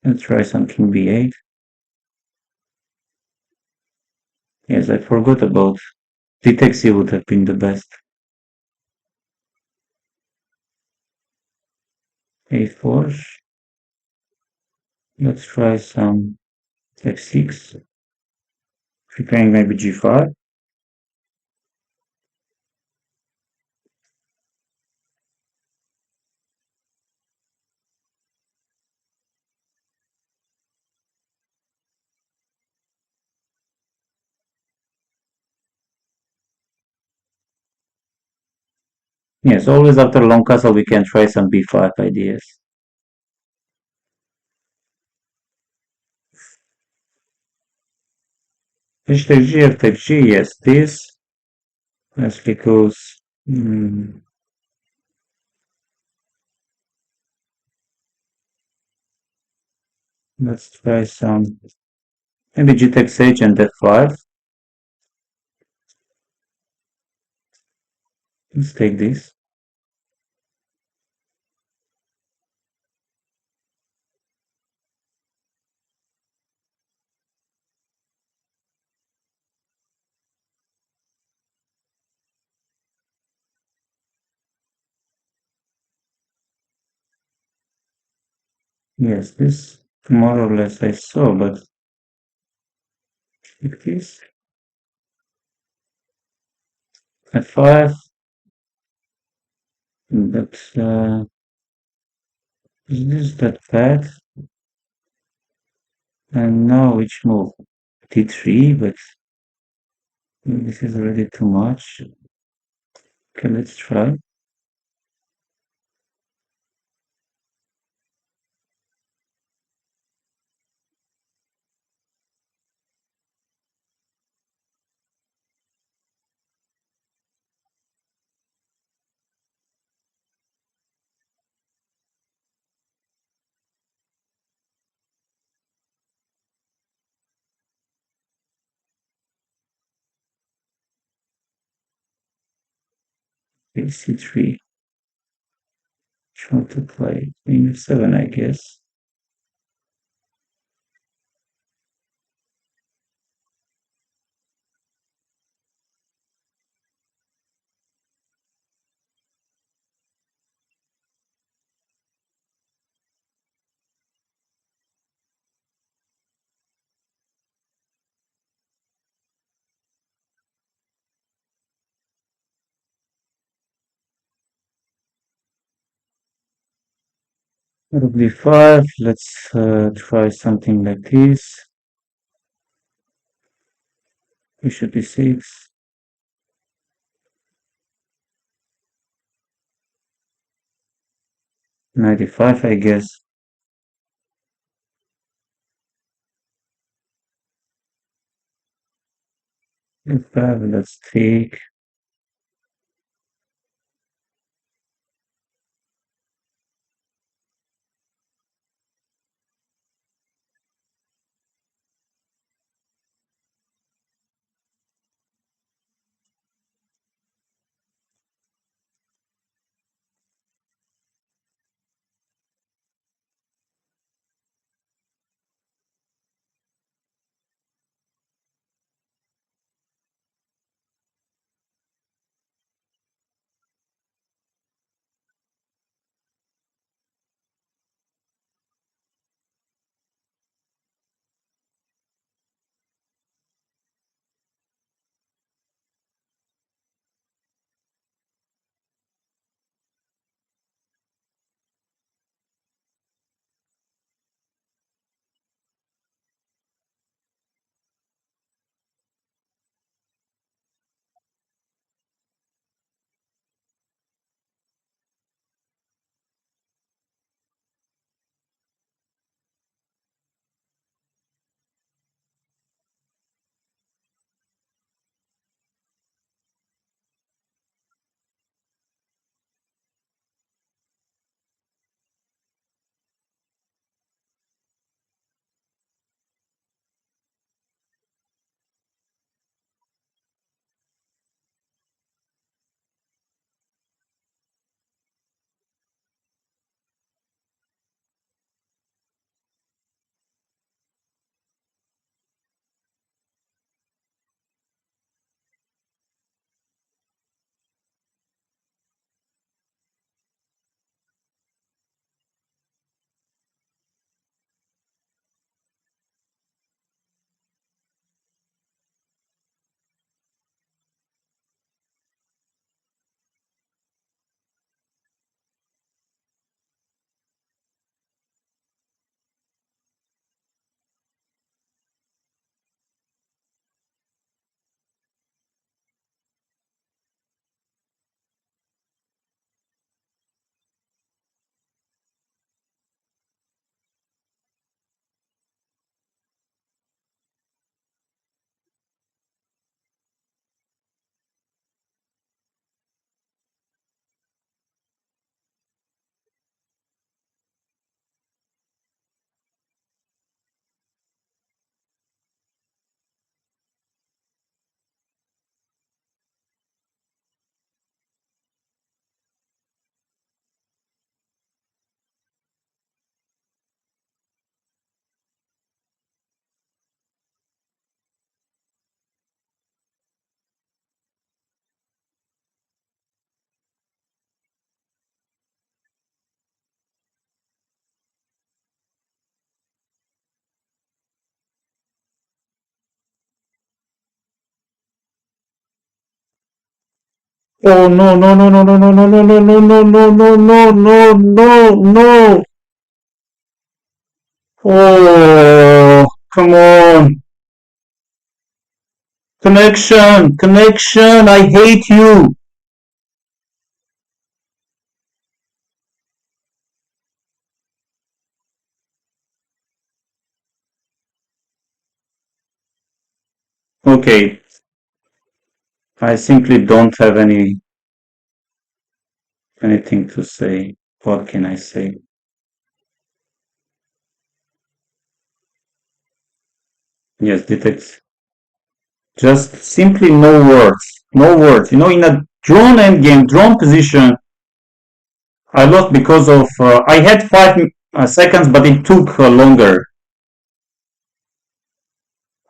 Let's try some king b8. Yes, I forgot about d takes c would have been the best. a4. Let's try some f6. Preparing maybe g5. Yes, always after long castle we can try some b5 ideas. H takes g, f takes g, yes, this. That's because let's try some maybe g takes h and f5. Let's take this. Yes, this more or less I saw, but like this. f5. That is this that bad? And now which move? d3, but this is already too much. Okay, let's try. c3. Try to play queen f7, I guess. Rook d5. Let's try something like this. Bishop e6. 95, I guess. f5. Let's take. Oh no no no no no no no no no no no no no no no no no. Oh, come on. Connection, connection. I hate you. Okay, I simply don't have anything to say. What can I say? Yes, detect. Just simply no words. No words. You know, in a drone endgame, drone position, I lost because of. I had 5 seconds, but it took longer.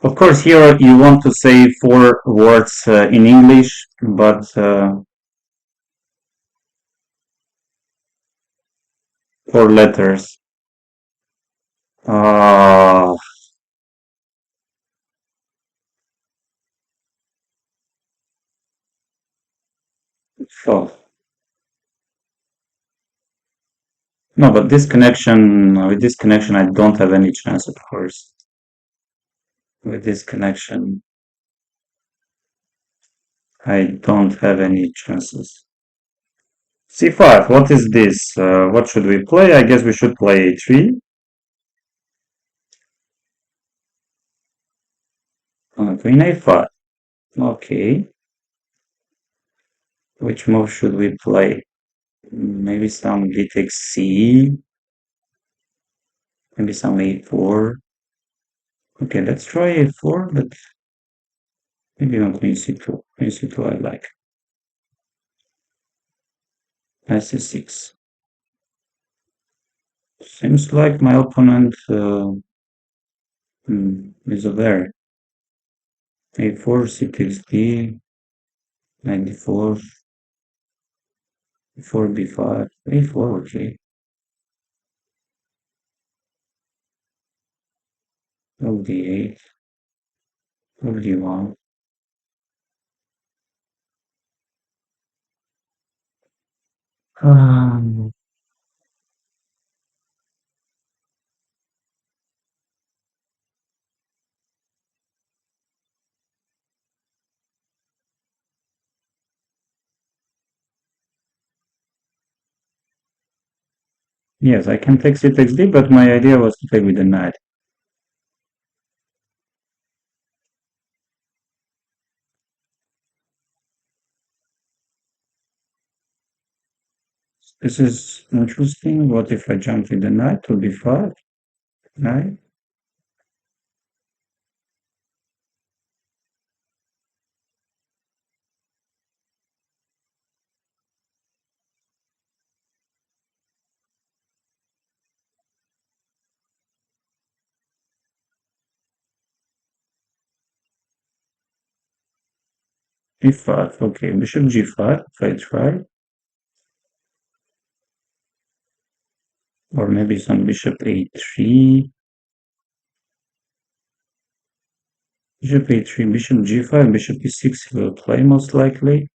Of course, here you want to say 4 words in English, but 4 letters. Uh, oh. No, but this connection, with this connection, I don't have any chance, of course. With this connection, I don't have any chances. C5, what is this? What should we play? I guess we should play A3. Queen A5. Okay. Which move should we play? Maybe some D takes C. Maybe some A4. Okay, let's try A4, but maybe on Queen C2. Queen C2 I like. S6. Seems like my opponent is there. A4, C takes D, knight D4, B4, B5, A4, okay. Rook D8, Rook D1. Um, yes, I can take C takes D, but my idea was to take with the knight. This is interesting. What if I jump with the knight to B5? Knight? E5. Okay, bishop G5 if I try. Or maybe some bishop A3. Bishop A3, bishop G5, bishop E6 will play most likely.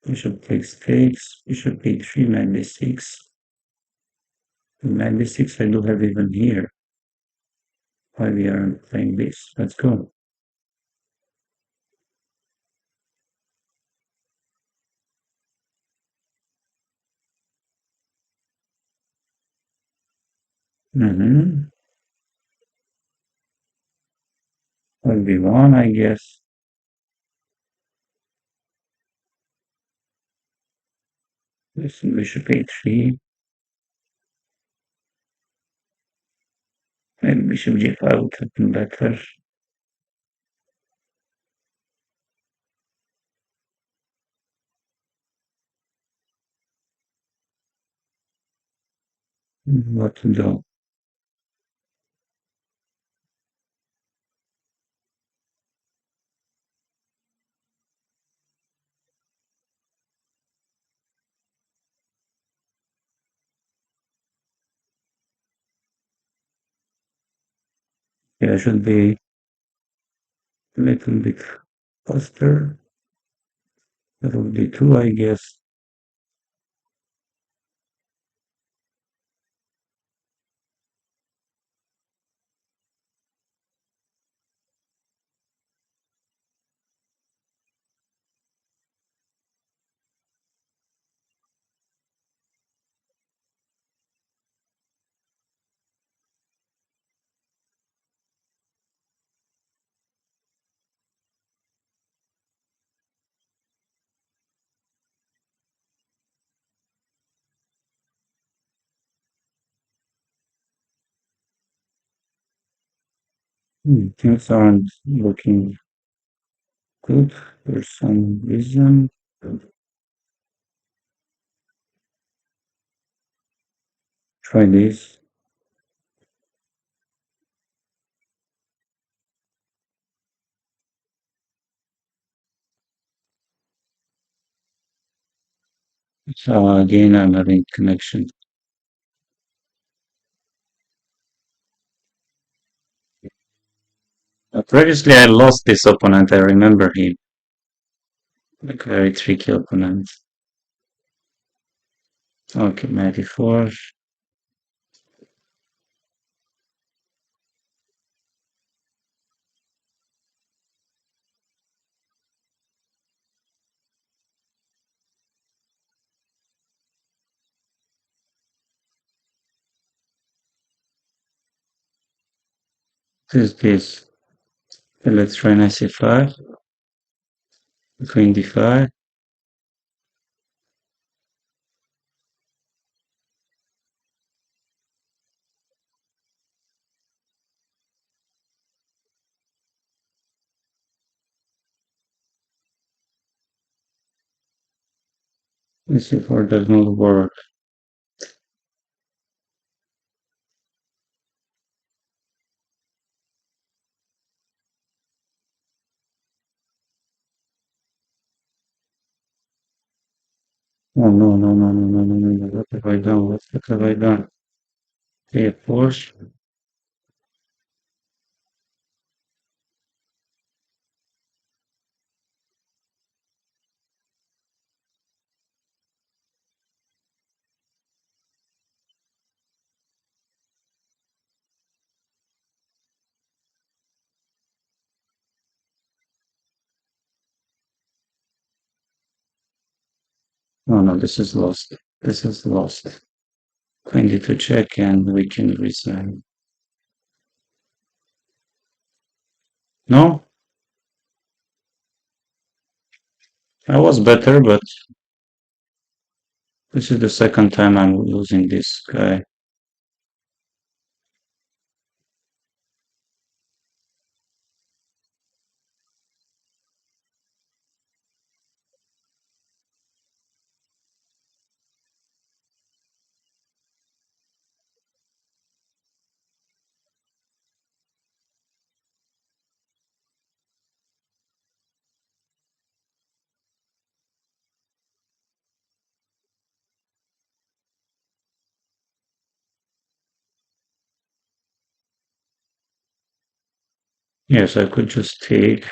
Bishop takes, bishop A3, knight B6. Knight B6 I do have even here. Why we aren't playing this? Let's go. Mm-hmm. 1v1, I guess. This bishop A3. Maybe bishop G5 would have been better. What to do? Yeah, I should be a little bit faster. Rook d2, I guess. Things aren't looking good for some reason. Try this. So again, I'm having connection. Previously, I lost this opponent. I remember him. Like very tricky opponent. Okay, 94. This. Let's try knight c5. Queen d5. c4 does not work. Oh no, no, no, no, no, no, no, no. What have I done? What have I done? a4. Oh no, this is lost. This is lost. Queen d2 check and we can resign. No, I was better, but this is the second time I'm losing this guy. Yes, I could just take.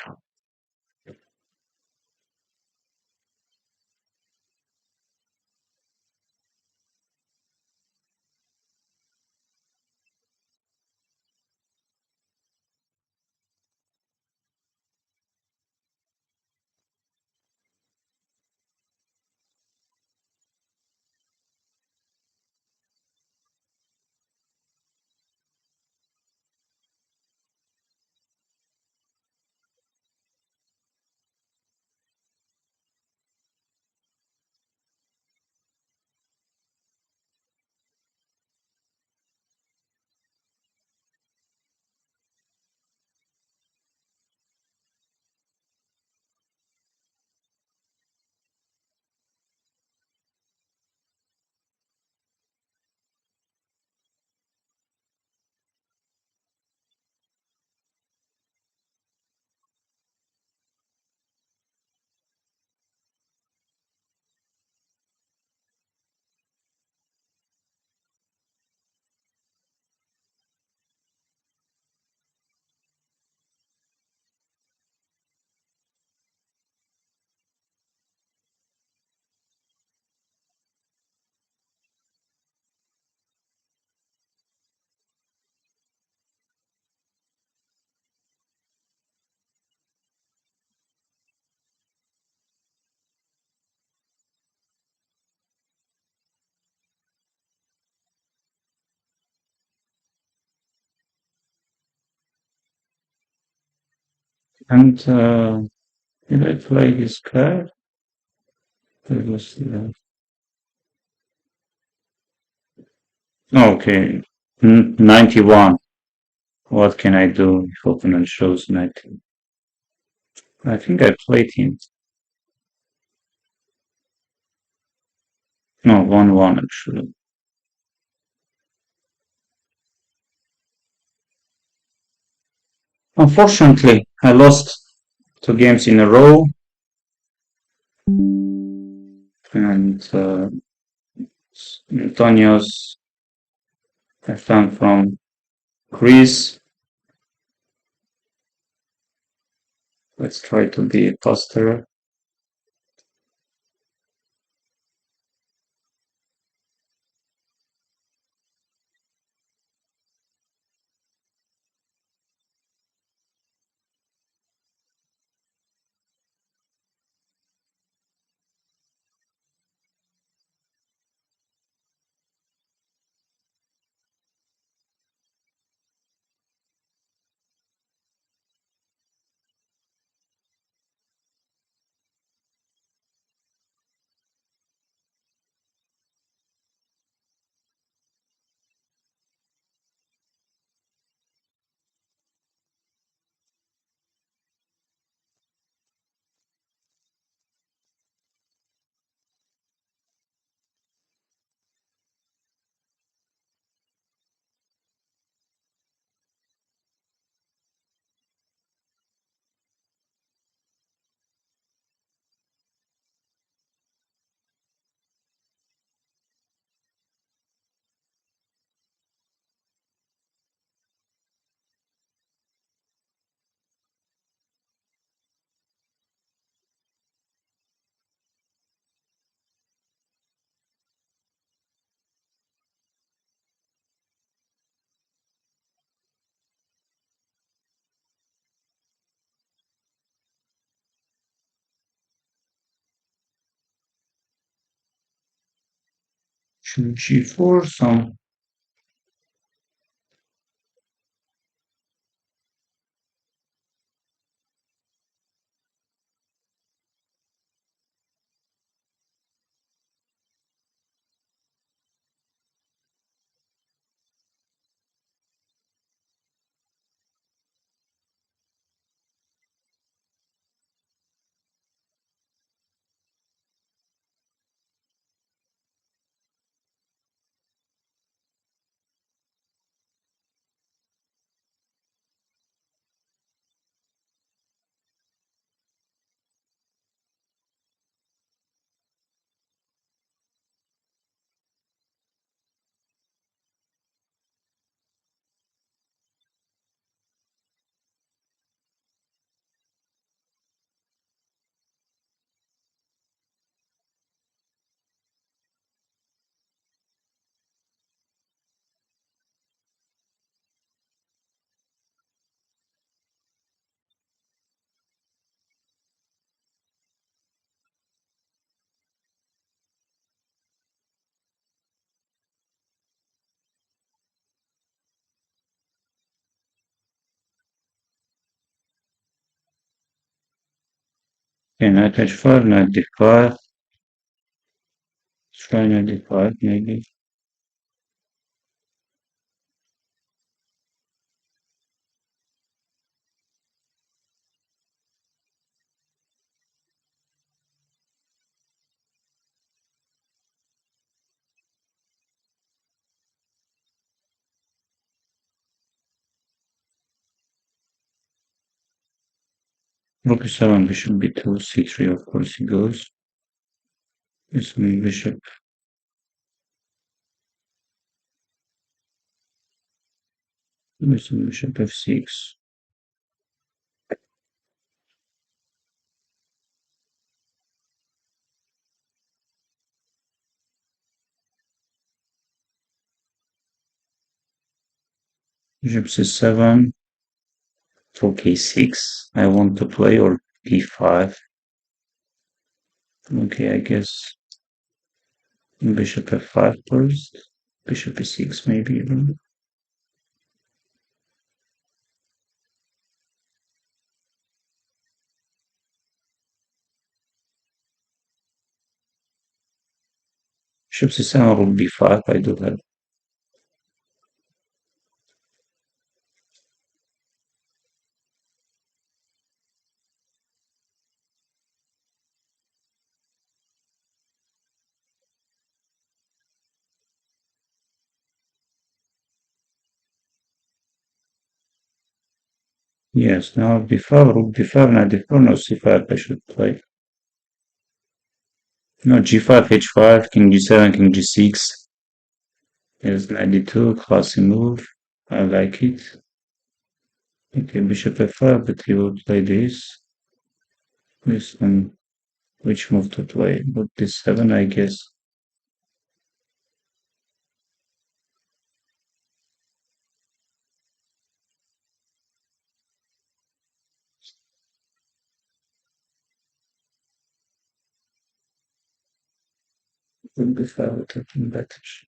And did I play this card? It was, okay, 91. What can I do if opponent shows 90? I think I played him. No, 1-1 actually. Unfortunately, I lost 2 games in a row, and Antonio's I found from Greece. Let's try to be faster. G4, some knight h5, knight d5, try knight d5 maybe. Rook e7, bishop b2, c3, of course he goes. This bishop, bishop f6. Bishop c7, rook a6. I want to play, or b5. Okay, I guess bishop f5 first. Bishop e6 maybe even. Bishop c7, rook b5, I do that. Yes, now b5, rook d5, knight d4, no c5 I should play. No, g5, h5, king g7, king g6. Here's knight d2, classy move. I like it. Okay, bishop f5, but he will play this. This one, which move to play? Rook d7, I guess. Rook b5 with advantage.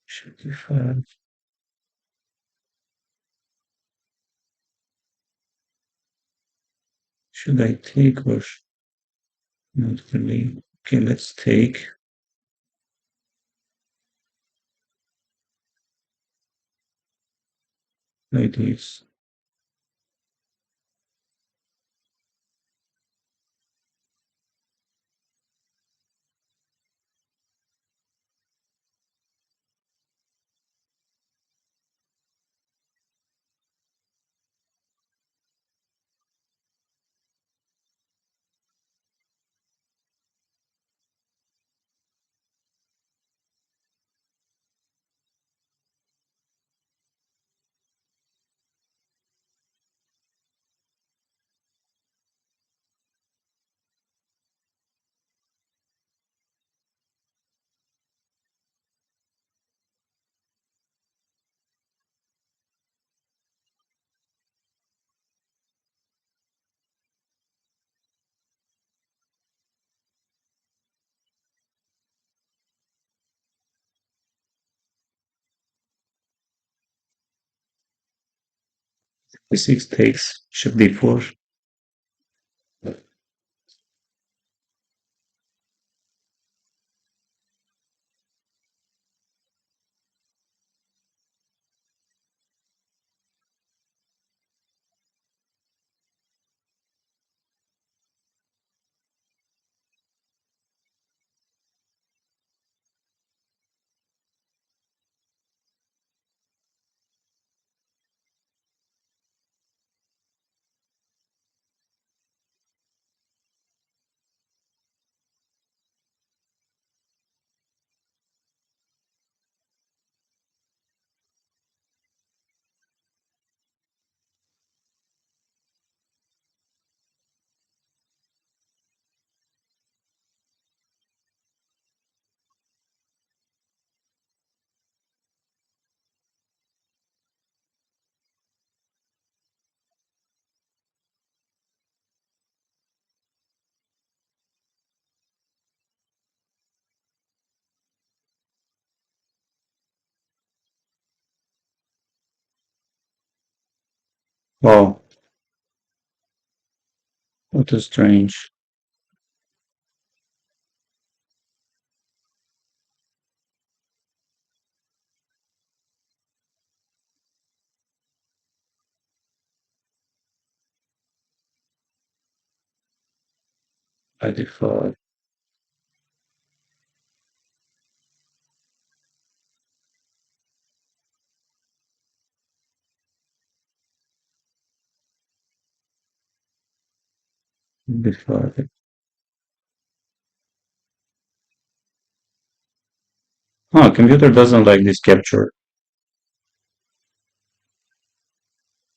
Bishop d5. Should I take or not really? Okay, let's take. Like this. b6 takes, bishop d4. Wow, what a strange. By default. Default. Oh, computer doesn't like this capture.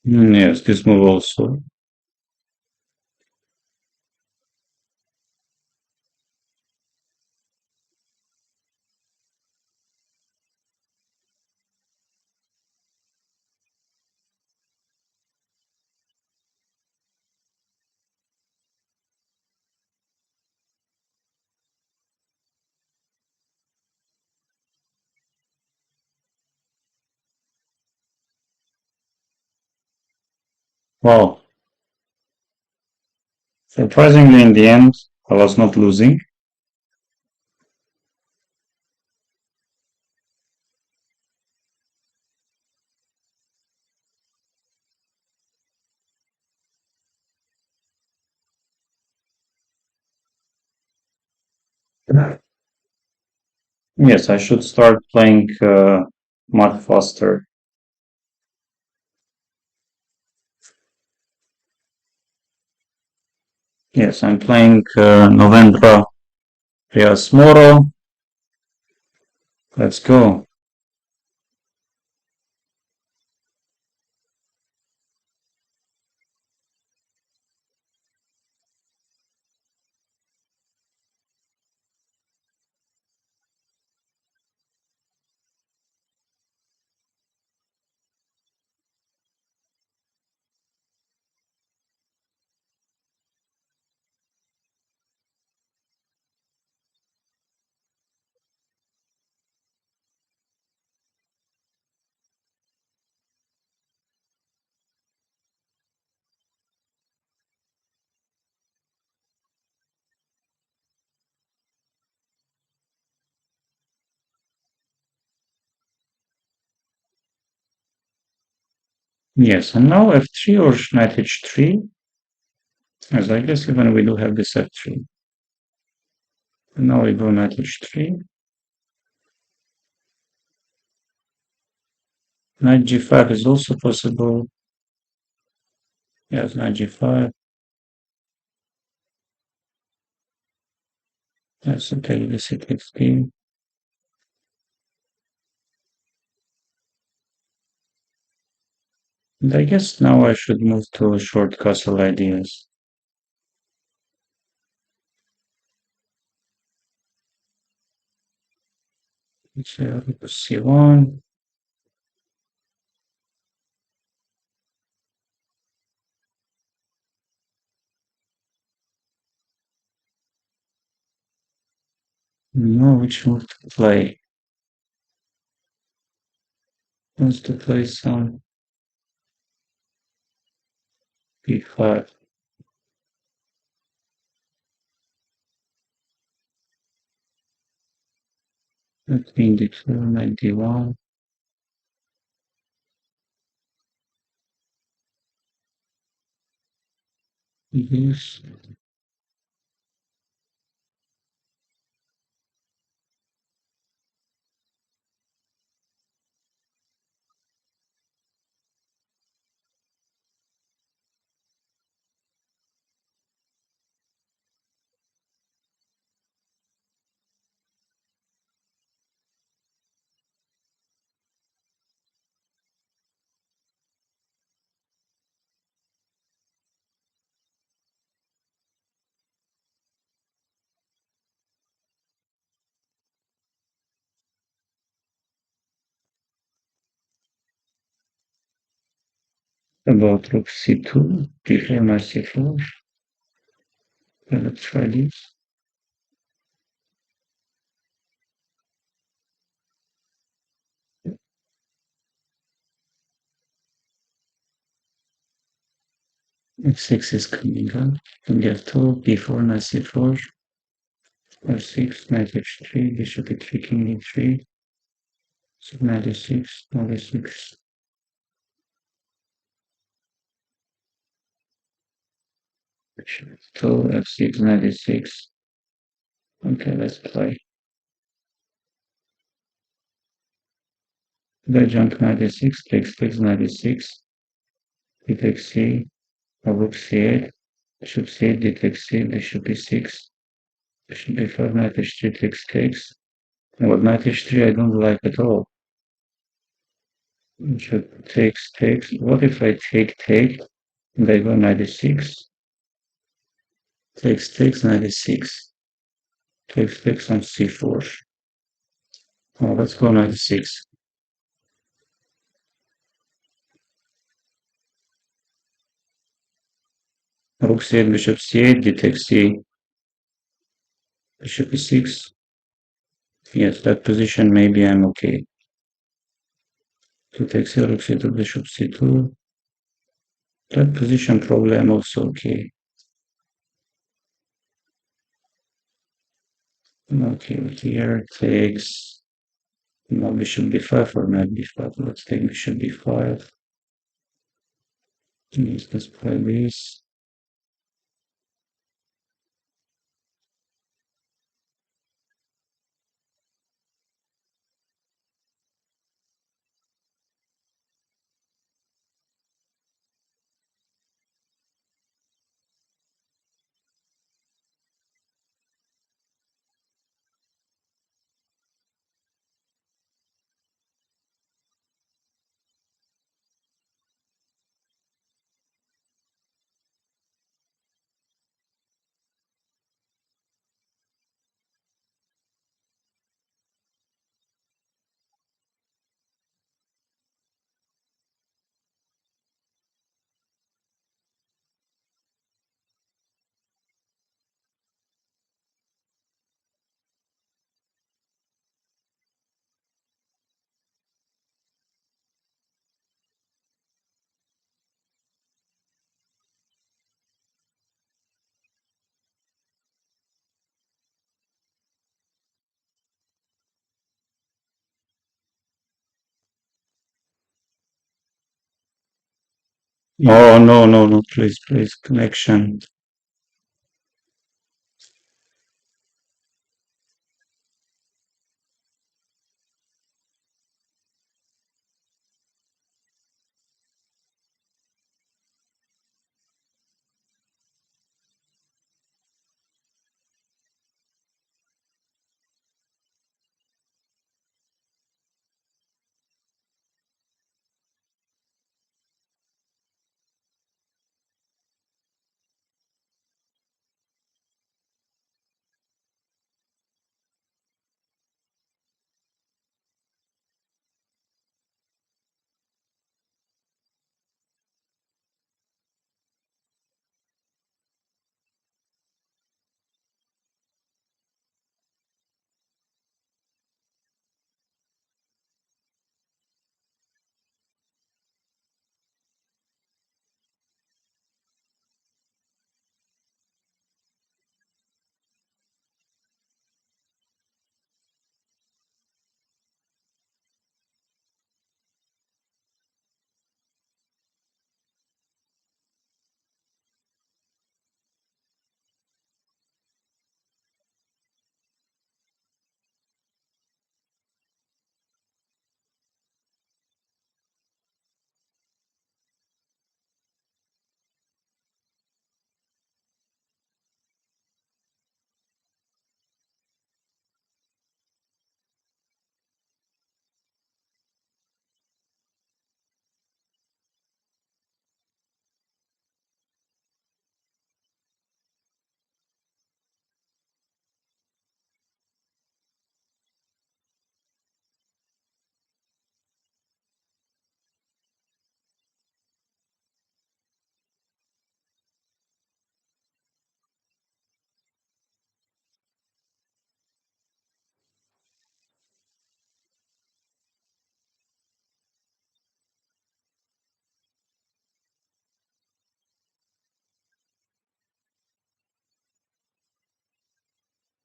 Yes, this move also. Wow. Surprisingly, in the end, I was not losing. Yes, I should start playing much faster. Yes, I'm playing Novembra Rias Moro. Let's go. Yes, and now f3 or knight h3. As I guess even we do have this f3. And now we go knight h3. Knight g5 is also possible. Yes, knight g5. Yes, okay, this is takes game. And I guess now I should move to short castle ideas. So c1. No, which move to play? Wants to play some b5. That being declared knight d1. Yes. About rook c2, before my c4. Let's try this. f6 is coming up. King f2, b4, knight c4. f6, knight h3, bishop e3, king e3. So knight e6, knight e6. Bishop f2, f6, knight e6. Okay, let's play. The jump knight e6, takes knight e6. D takes c, rook c8. Bishop c8, d takes c, bishop e6. Bishop b5, knight h3 takes. What knight h3 I don't like at all. Bishop takes. What if I take, and I go knight e6? Takes, knight e6. Takes on c4. Oh, let's go knight e6. Rook c8, bishop c8, d takes c, bishop e6. Yes, that position maybe I'm okay. To take c, rook c2, bishop c2. That position probably I'm also okay. Okay, here takes no bishop b5 or knight b5. Let's take bishop b5. Let's play this. Oh, no, no, no, please, please, connection.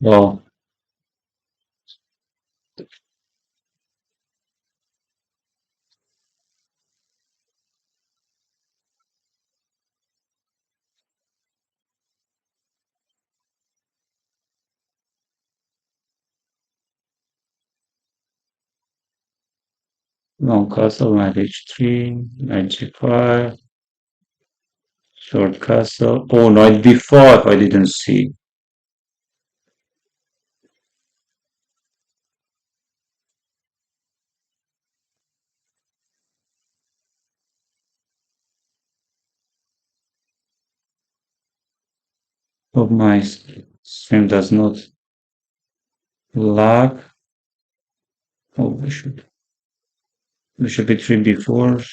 Oh, long castle, knight h3, knight g5, short castle. Oh, knight b5, I didn't see. Oh, my stream does not lag. Oh, bishop e3, b4.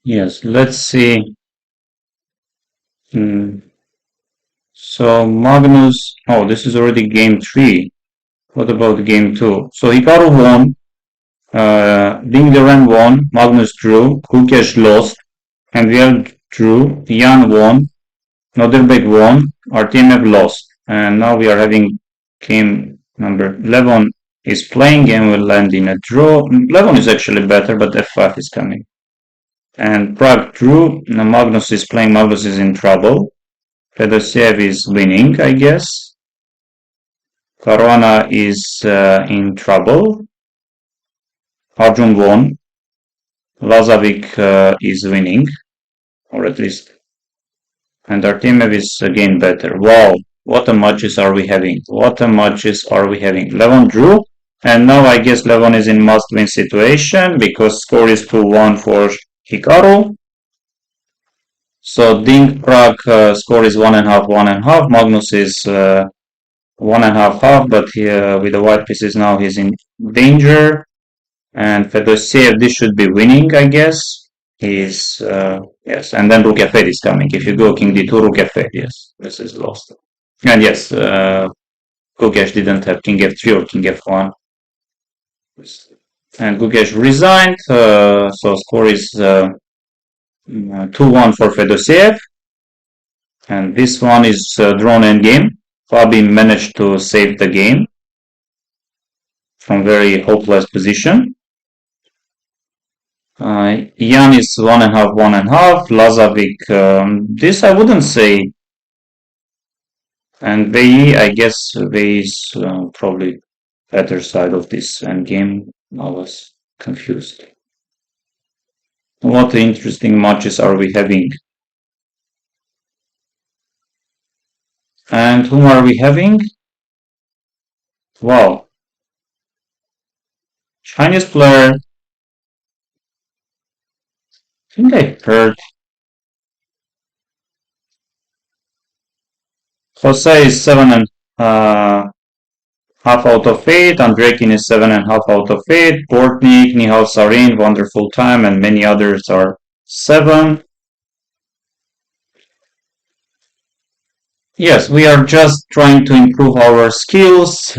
Yes, let's see. Hmm. So Magnus, oh, this is already game three. What about game two? So Hikaru won, Ding Liren won, Magnus drew, Kukesh lost, and we are drew, Jan won, Nodrbek won, RTMF lost. And now we are having game number 11 is playing and will land in a draw. 11 is actually better, but f5 is coming. And Prague drew. Now Magnus is playing. Magnus is in trouble. Fedosiev is winning, I guess. Caruana is in trouble. Arjun won. Lazovic is winning, or at least. And Artemev is again better. Wow, what a matches are we having? What a matches are we having? Levon drew. And now I guess Levon is in must-win situation because score is 2-1 for Hikaru. So Ding Prague score is 1.5, 1.5. Magnus is 1.5, but with the white pieces now he's in danger. And Fedosiev, this should be winning, I guess. He's, yes, and then Rook F8 is coming. If you go King D2, Rook F8, yes, this is lost. And yes, Gugesh didn't have King F3 or King F1. And Gugesh resigned, so score is 2-1 for Fedosiev. And this one is drawn endgame. Fabi managed to save the game from very hopeless position. Jan is 1.5, 1.5. Lazovic, this I wouldn't say. And Vei, I guess Vei is probably better side of this endgame. I was confused. What interesting matches are we having? And whom are we having? Wow. Chinese player. I think I heard. Jose is 7.5 out of 8. Andrekin is 7.5 out of 8. Portnik, Nihal Sarin, Wonderful Time, and many others are 7. Yes, we are just trying to improve our skills.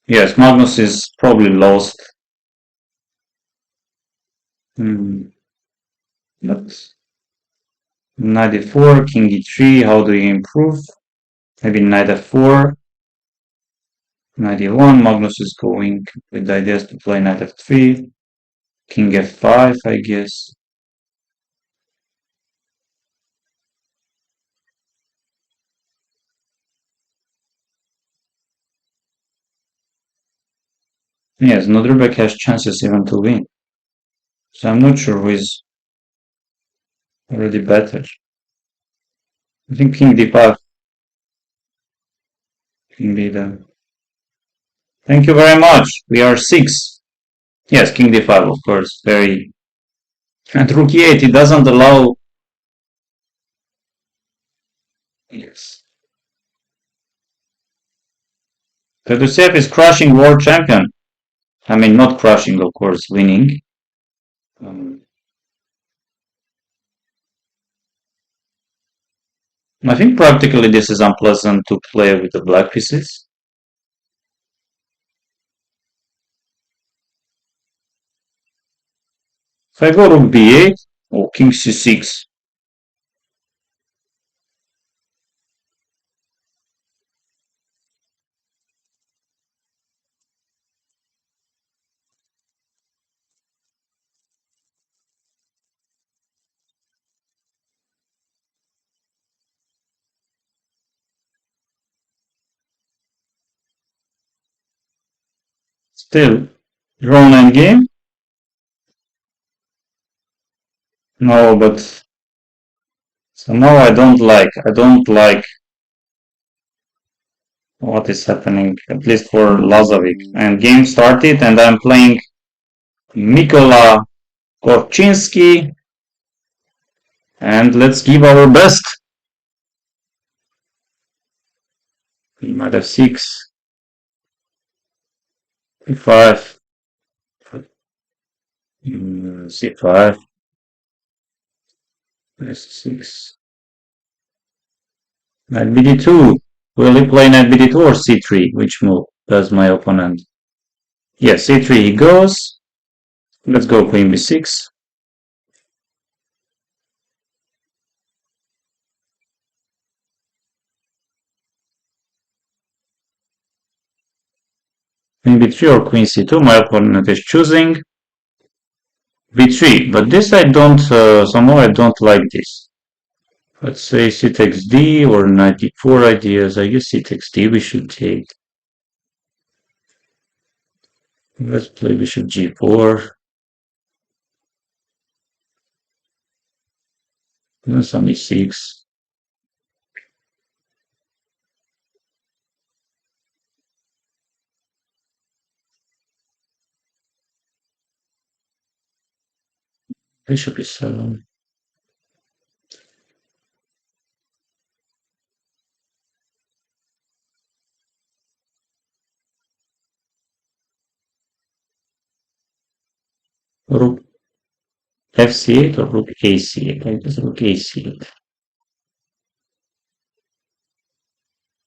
Yes, Magnus is probably lost. But knight e4, king e3, how do you improve? Maybe knight f4, knight e1, Magnus is going with the ideas to play knight f3, king f5, I guess. Yes, Nodrbek has chances even to win. So I'm not sure who is already better. I think king d5. King d5. Thank you very much. We are 6. Yes, king d5, of course. Very. And rook e8, it doesn't allow. Yes. Fedosiev is crushing world champion. I mean, not crushing, of course, winning. I think practically this is unpleasant to play with the black pieces. If I go rook b8 or king c6, still drawn endgame. No, but somehow I don't like what is happening, at least for Lazovic. And game started and I'm playing Mikola Korczynski. And let's give our best. Knight f6, e5, c5, s6, knight bd2. Will he play knight bd2 or c3? Which move does my opponent? Yes, c3 he goes. Let's go queen b6. Queen b3 or queen c2. My opponent is choosing b3, but this I don't, somehow I don't like this. Let's say c takes d or knight d4 ideas. I guess c takes d we should take. Let's play bishop g4. Then some e6. Bishop e7. Rook fc8 or rook ac8. I guess rook ac8.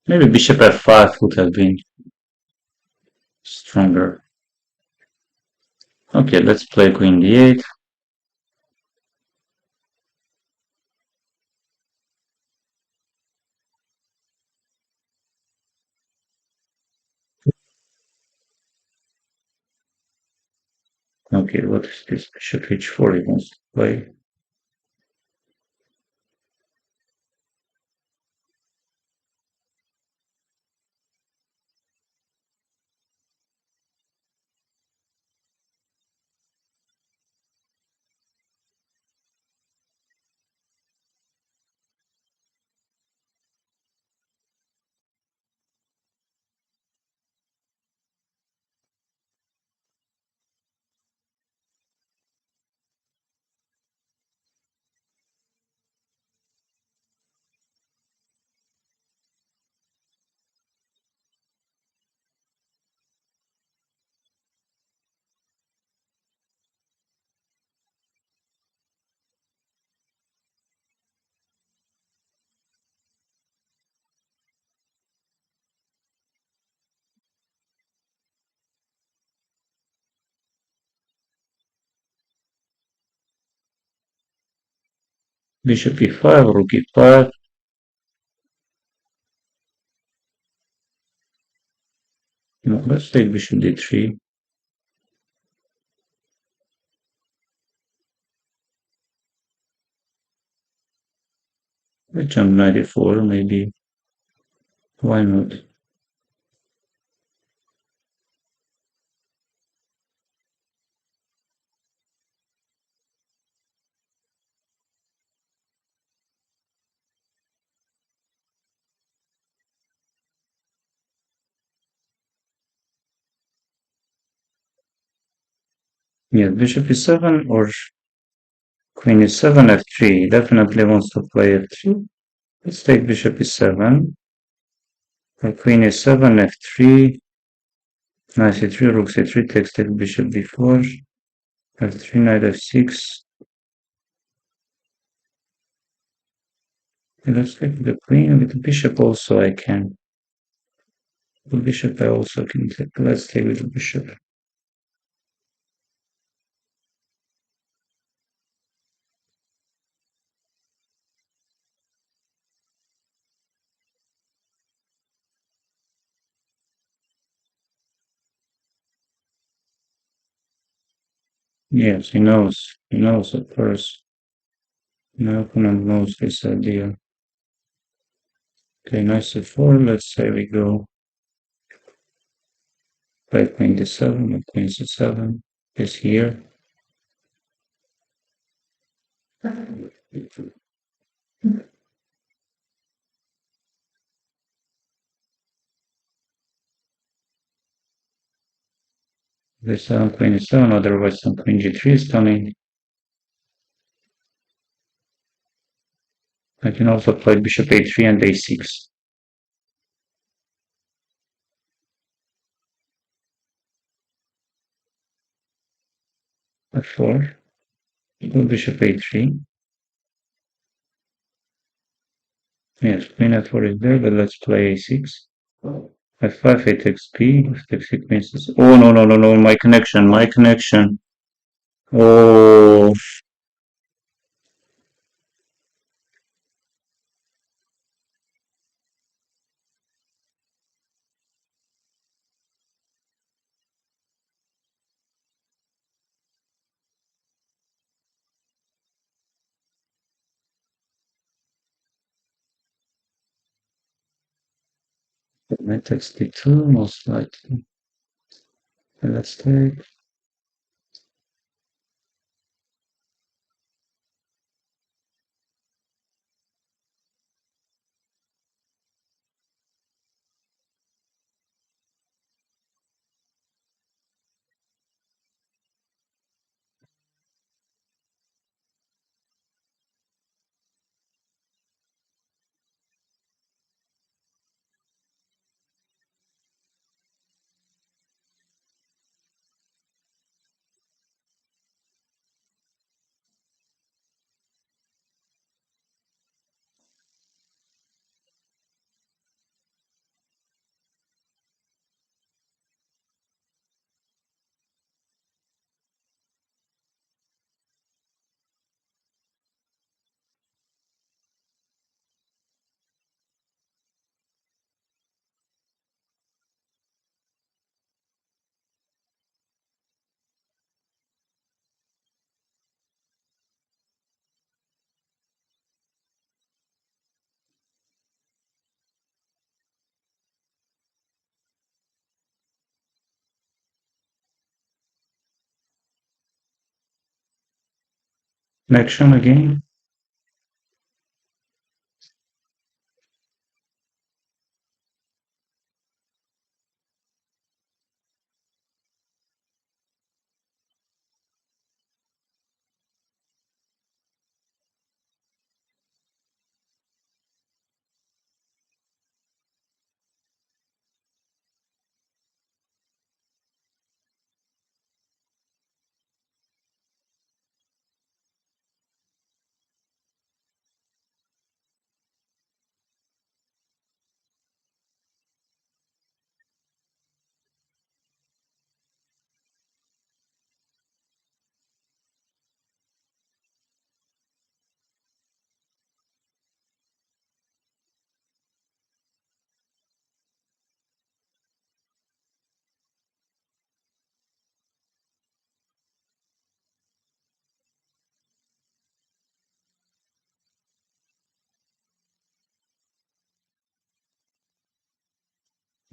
Maybe bishop f5 would have been stronger. Okay, let's play queen d8. Okay, what is this? Bishop h4 he wants to play. Bishop e5, rook e5. No, let's take bishop d3. Let's jump knight e4, maybe. Why not? Yeah, bishop e7 or queen e7, f3. Definitely wants to play f3. Let's take bishop e7. Queen e7, f3. Knight c3, rook c3, takes bishop b4. f3, knight f6. Let's take the queen with the bishop also I can. The bishop I also can take. Let's take with the bishop. Yes, he knows. He knows of course. My opponent knows this idea. Okay, knight c4. Let's say we go play queen d7 or queen c7 is here. This queen e7, otherwise some queen g3 is coming. I can also play bishop a3 and a6. f4. Go bishop a3. Yes, queen f4 is there, but let's play a6. f5, a takes b, f takes c, queen c6. Oh, no, no, no, no, my connection, my connection. Oh, Knight takes d2, most likely. Okay, let's take. Connection again.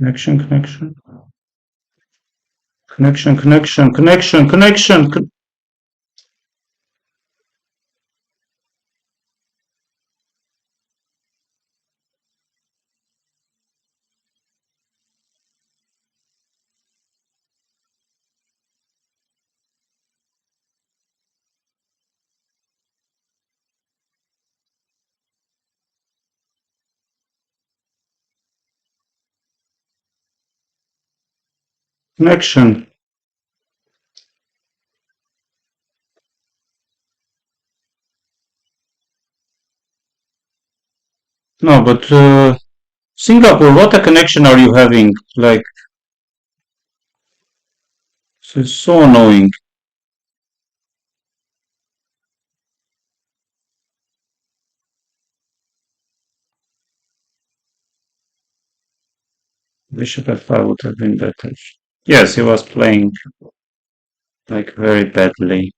Connection, connection. Connection, connection, connection, connection. Connection. No, but Singapore, what a connection are you having? Like, it's so annoying. Bishop f5 would have been better. Yes, he was playing like very badly.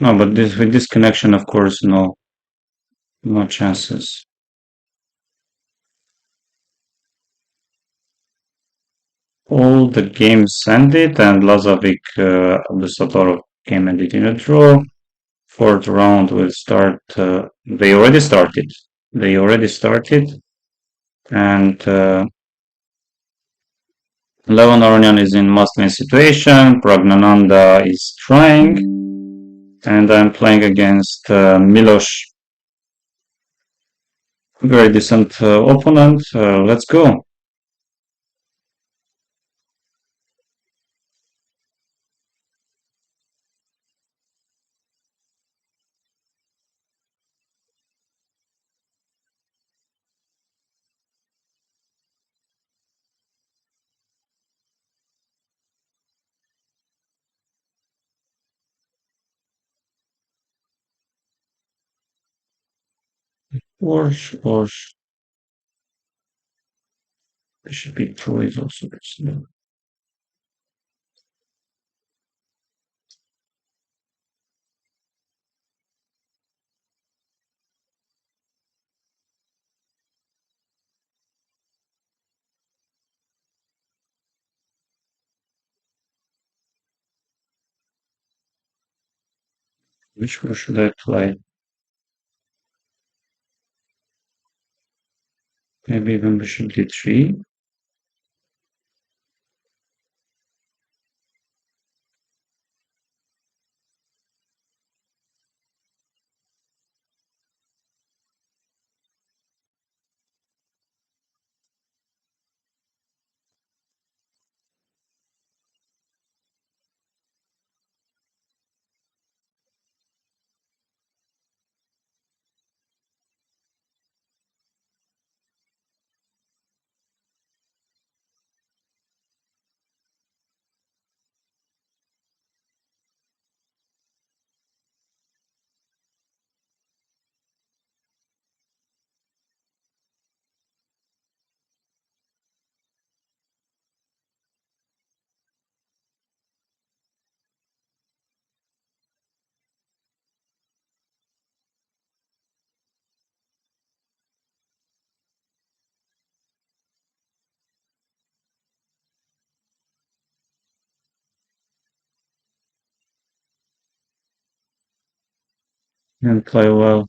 No, but this with this connection, of course, no, no chances. All the games ended, and Lazovic, Abdusatorov game ended in a draw. Fourth round will start. They already started. They already started, and Levan Aronian is in must-win situation. Pragnananda is trying, and I'm playing against Milos. Very decent opponent. Let's go. Or Bishop e2 is also good. Which one should I play? Maybe even bishop d3. And play well.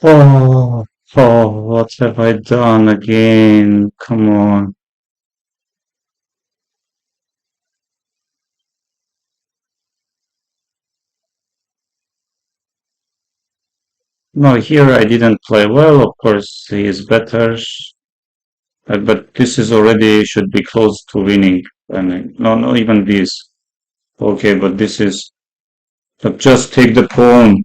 Oh, oh, what have I done again? Come on. No, here I didn't play well. Of course, he is better. But this is already should be close to winning. I mean, no, no, even this. Okay, but this is. But just take the pawn.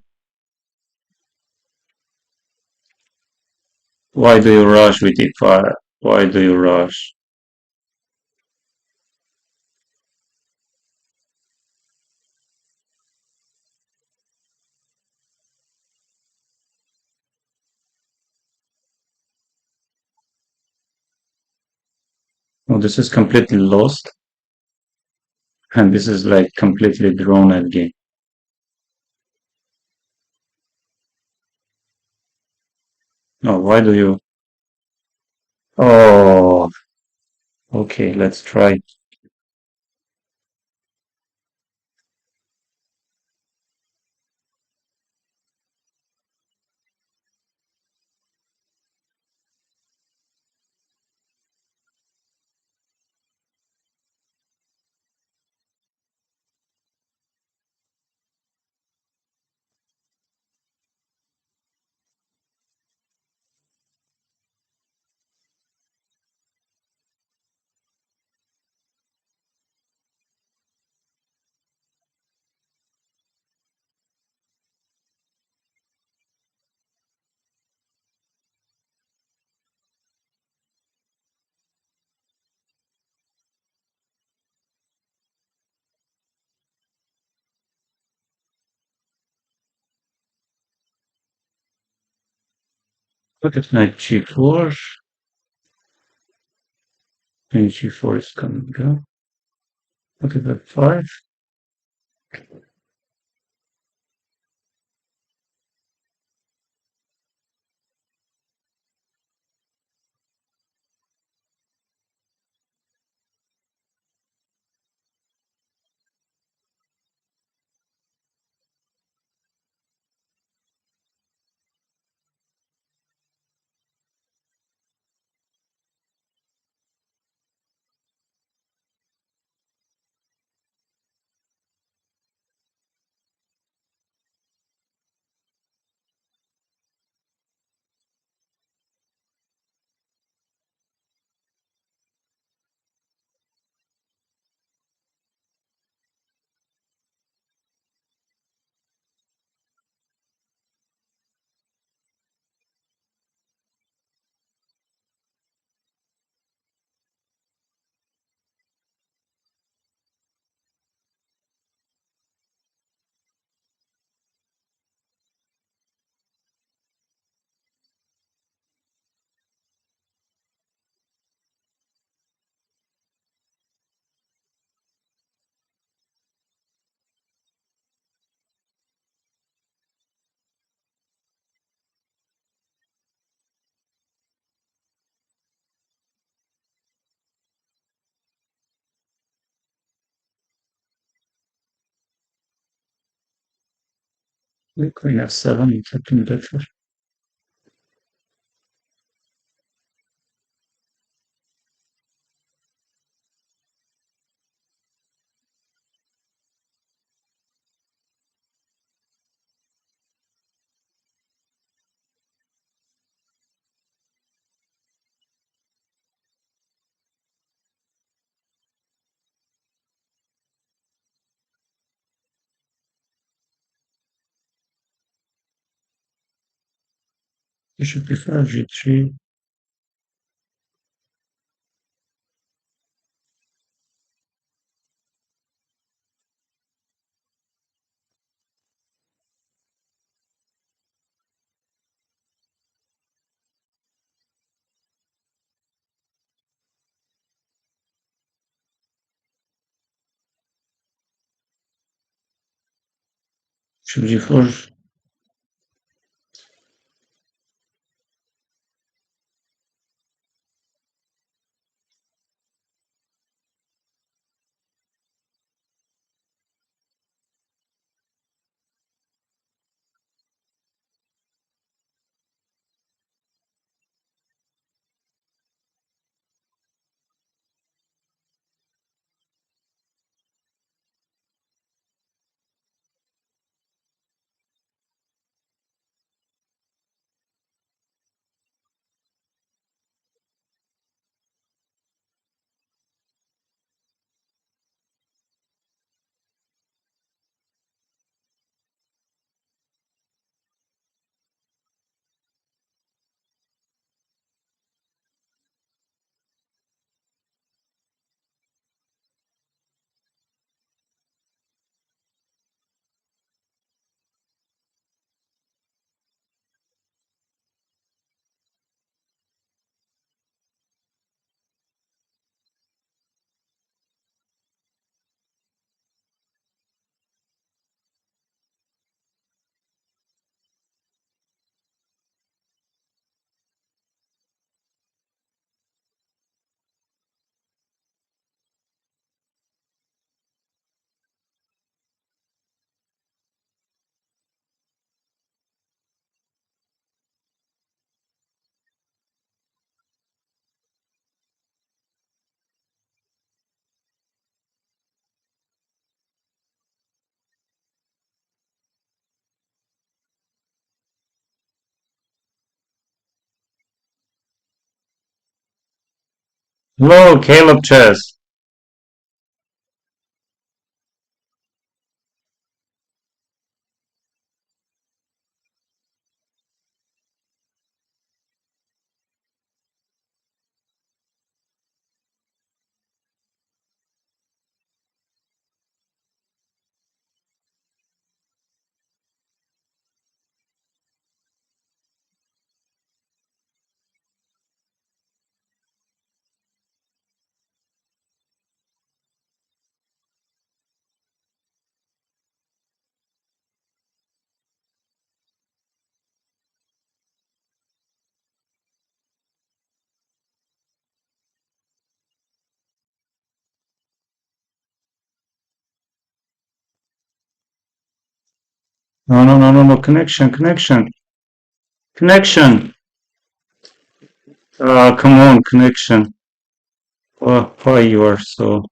Why do you rush with e5? Why do you rush? Oh, this is completely lost. And this is like completely drawn at game. No, why do you? Oh, okay, let's try. Look at knight g4. And g4 is coming up. Look at that 5. Queen f7, it's looking better. Bishop b5, g3. Bishop g4. Hello, Caleb Chess. No, no, no, no, no. Connection, connection, connection. Come on, connection. Why you are so?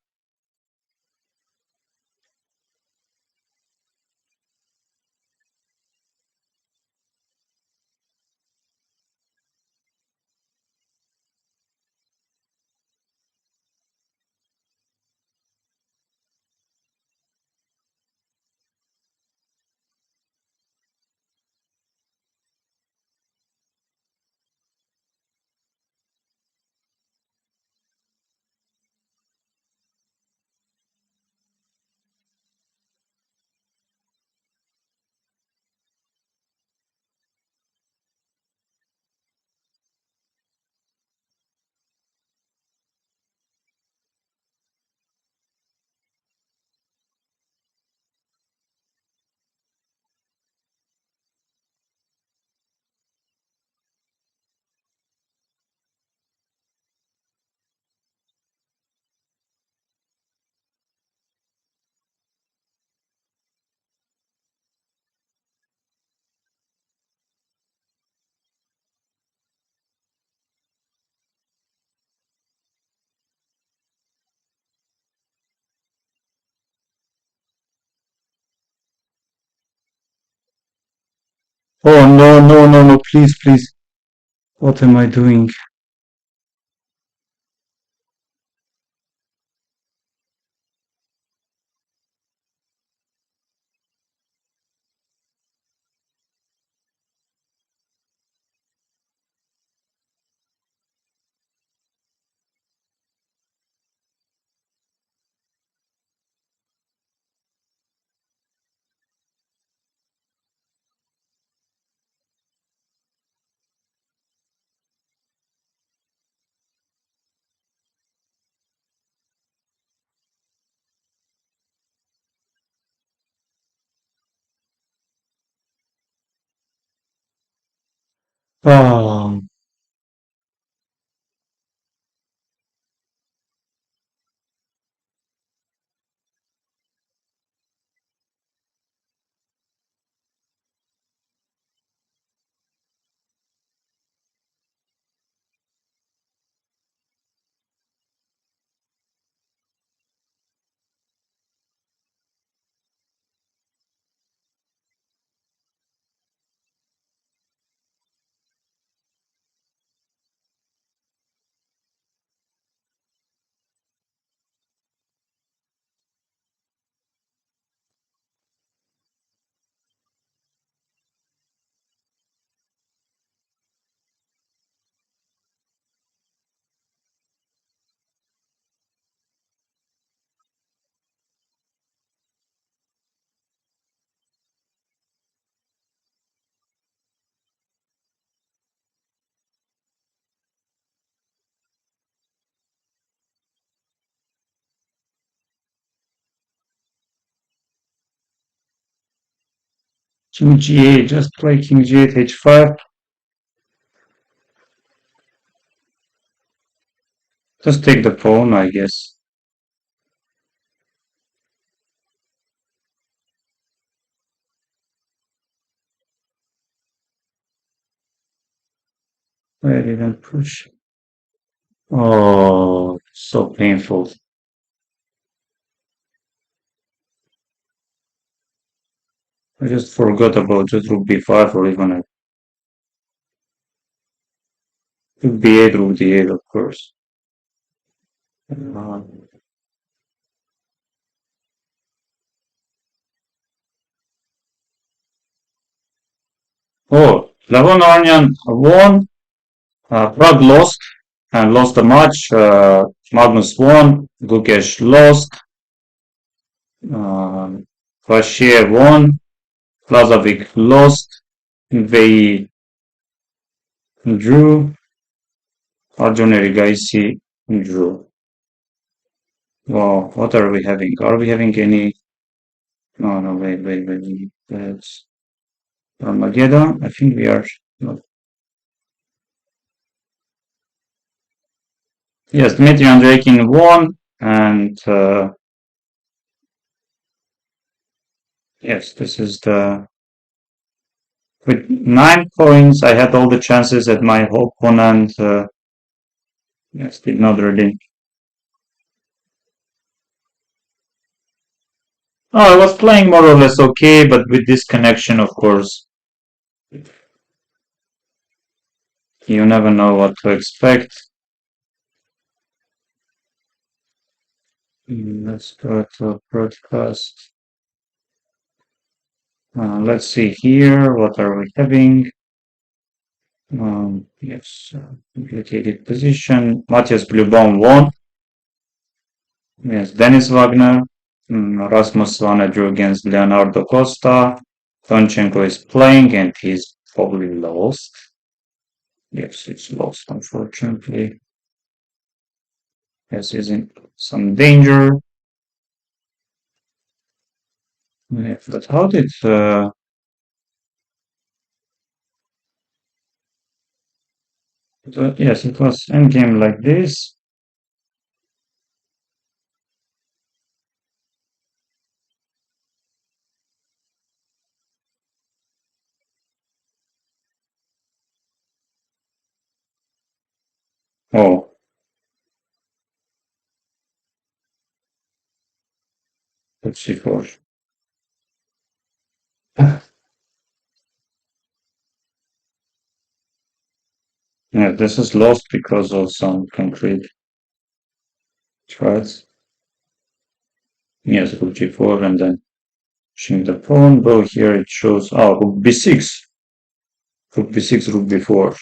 Oh no, no, no, no. Please, please. What am I doing? Oh, King G8. Just play King G8 H5. Just take the pawn, I guess. I didn't push. Oh, so painful. I just forgot about just rook b5 or even a rook b8, rook d8, of course. Uh, oh, Lavon won. Prague lost and lost the match. Magnus won. Gukesh lost. Um, Vachier won. Lazovic lost. They drew. Arjun Erigaisi drew. Wow, what are we having? Are we having any? No, no, wait. That's Armageddon. I think we are. No. Yes, Dmitry Andreikin won, and yes, this is the. With 9 points, I had all the chances that my opponent. Yes, did not really. Oh, I was playing more or less okay, but with this connection, of course, you never know what to expect. Let's go to broadcast. Let's see here. What are we having? Yes, complicated position. Matthias Blubaum won. Yes, Dennis Wagner. Rasmus Svane drew against Leonardo Costa. Tonchenko is playing and he's probably lost. Yes, it's lost, unfortunately. Yes, he's in some danger. Yeah, but how did yes, it was endgame like this. Oh, let's see for. Yeah, this is lost because of some concrete threats. Yes, rook g4 and then pushing the pawn. Though here it shows, oh, rook b6. Rook b6, rook b4.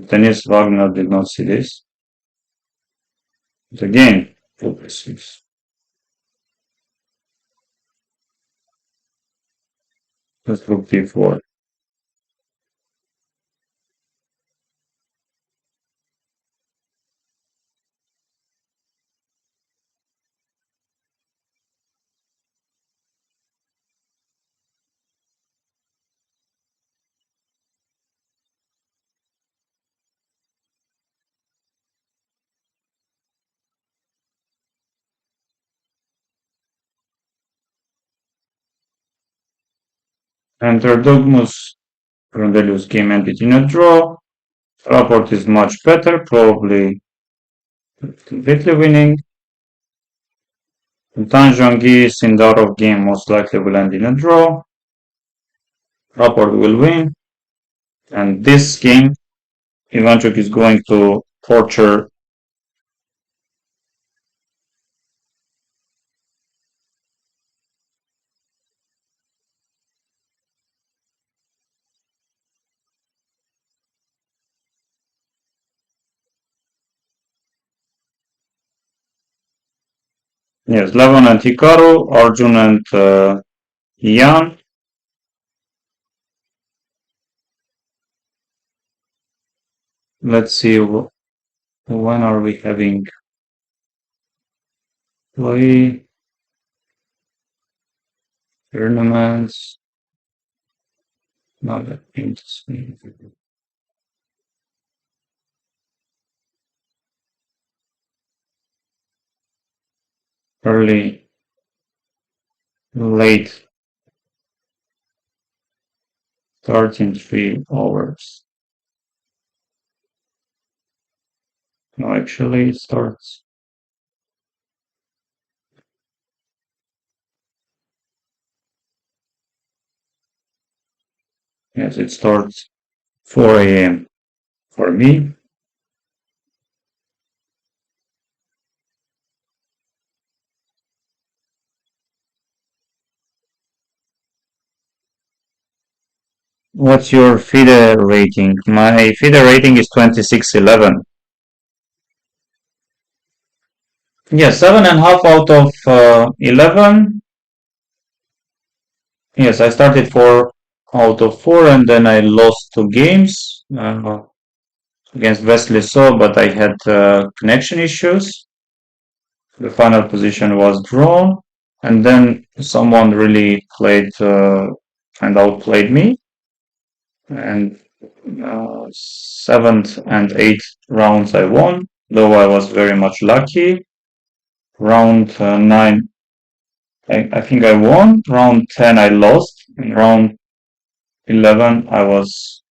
Dennis Wagner did not see this. But again, rook b6. Just rook d4. Enter Dogmus. Rondelius game ended in a draw. Rapport is much better, probably completely winning. Tanjong Sindarov game most likely will end in a draw. Rapport will win. And this game, Ivanchuk is going to torture. Yes, Levon and Hikaru, Arjun and Ian. Let's see, when are we having play tournaments? Not that interesting. Early, late, starting 3 hours. No, actually, it starts. Yes, it starts 4 a.m. for me. What's your FIDE rating? My FIDE rating is 2611. Yeah, 7.5 out of 11. Yes, I started 4 out of 4 and then I lost 2 games against Wesley So, but I had connection issues. The final position was drawn, and then someone really played and outplayed me. And seventh and eighth rounds I won, though I was very much lucky. Round 9, I think I won. Round 10, I lost. In round 11, I was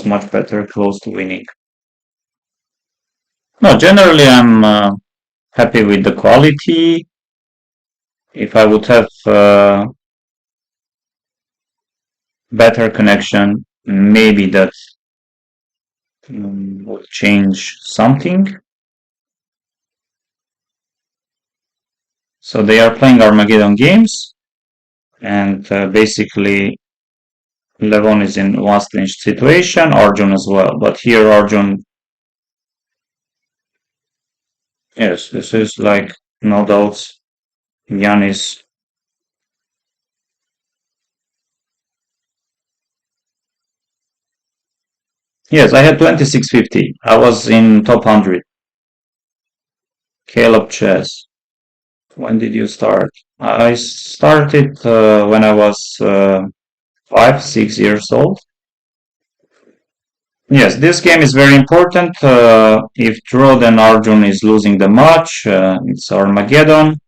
much better, close to winning. No, generally I'm happy with the quality. If I would have better connection, maybe that would change something. So they are playing Armageddon games, and basically Levon is in one clinched situation, Arjun as well. But here Arjun, yes, this is like no doubts. Yanis. Yes, I had 2650. I was in top 100. Caleb Chess. When did you start? I started when I was 5, 6 years old. Yes, this game is very important. If draw, then Arjun is losing the match. It's Armageddon.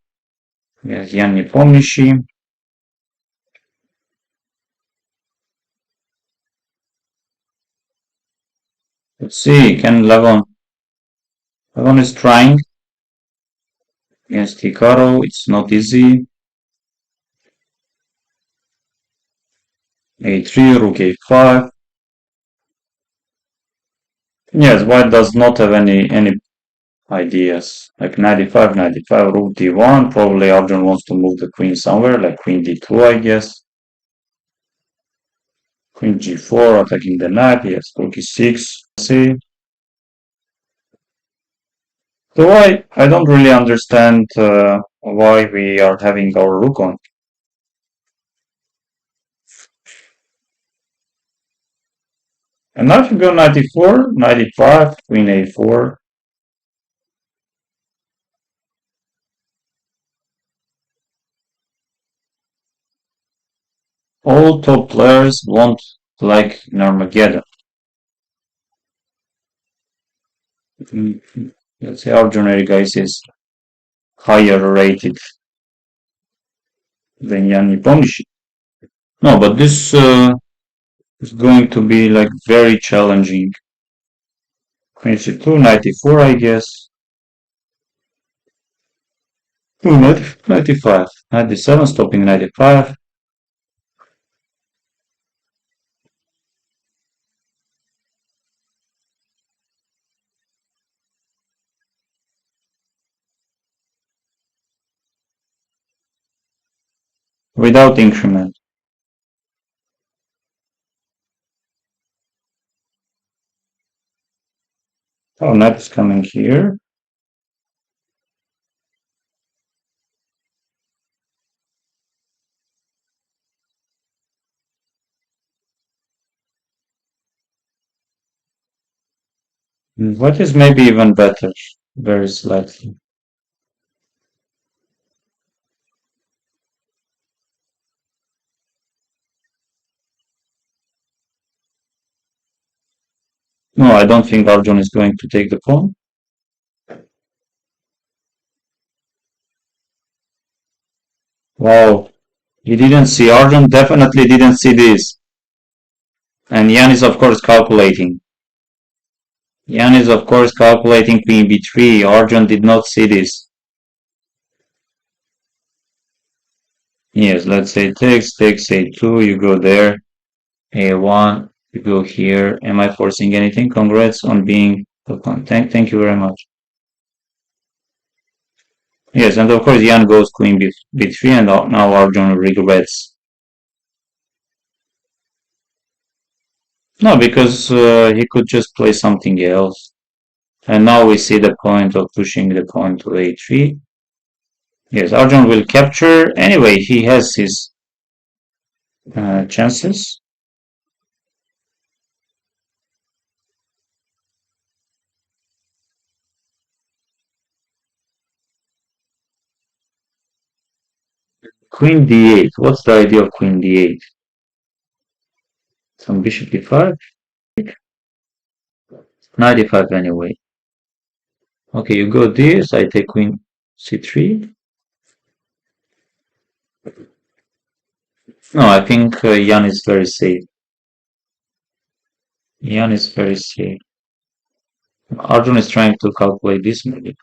Yes, Yanni Pomnishi. Let's see, can Levon. Levon is trying against Hikaru. It's not easy. A3, rook A5. Yes, white does not have any ideas. Like 95, 95, rook D1. Probably Arjun wants to move the queen somewhere, like queen D2, I guess. Queen G4, attacking the knight. Yes, rook E6. See. So I don't really understand why we are having our rook on. And now if you go 94, 95, queen A4. All top players want like in Armageddon. Let's say Arjun guys is higher rated than Yanni Pomnishi. No, but this is going to be like very challenging. Queen C2, 94, I guess. Ooh, 95, 97, stopping 95. Without increment. Oh, knight is coming here. What is maybe even better? Very slightly. No, I don't think Arjun is going to take the pawn. Wow, he didn't see. Arjun definitely didn't see this. And Yan is of course calculating. Yan is of course calculating queen b3. Arjun did not see this. Yes, let's say takes a2, you go there. A1, you go here. Am I forcing anything? Congrats on being the thank you very much. Yes, and of course Yan goes queen b3 and now Arjun regrets. No, because he could just play something else. And now we see the point of pushing the pawn to a3. Yes, Arjun will capture. Anyway, he has his chances. Queen d8. What's the idea of queen d8? Some bishop d5? Knight d5 anyway. Okay, you go this. I take queen c3. No, I think Jan is very safe. Jan is very safe. Arjun is trying to calculate this maybe.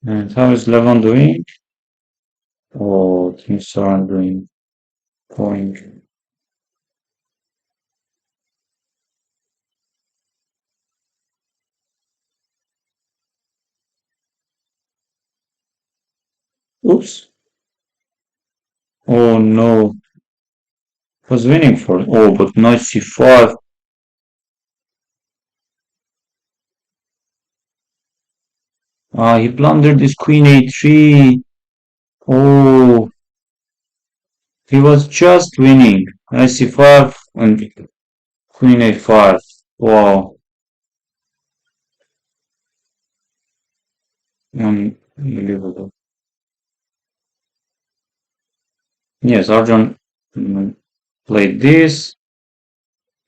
And how is Levon doing? Oh, things aren't doing going. Oops. Oh no. Was winning for. Oh, but knight c5. Ah, he blundered this queen a3. Oh, he was just winning. Knight c5 and queen a5. Wow. Unbelievable. Yes, Arjun played this.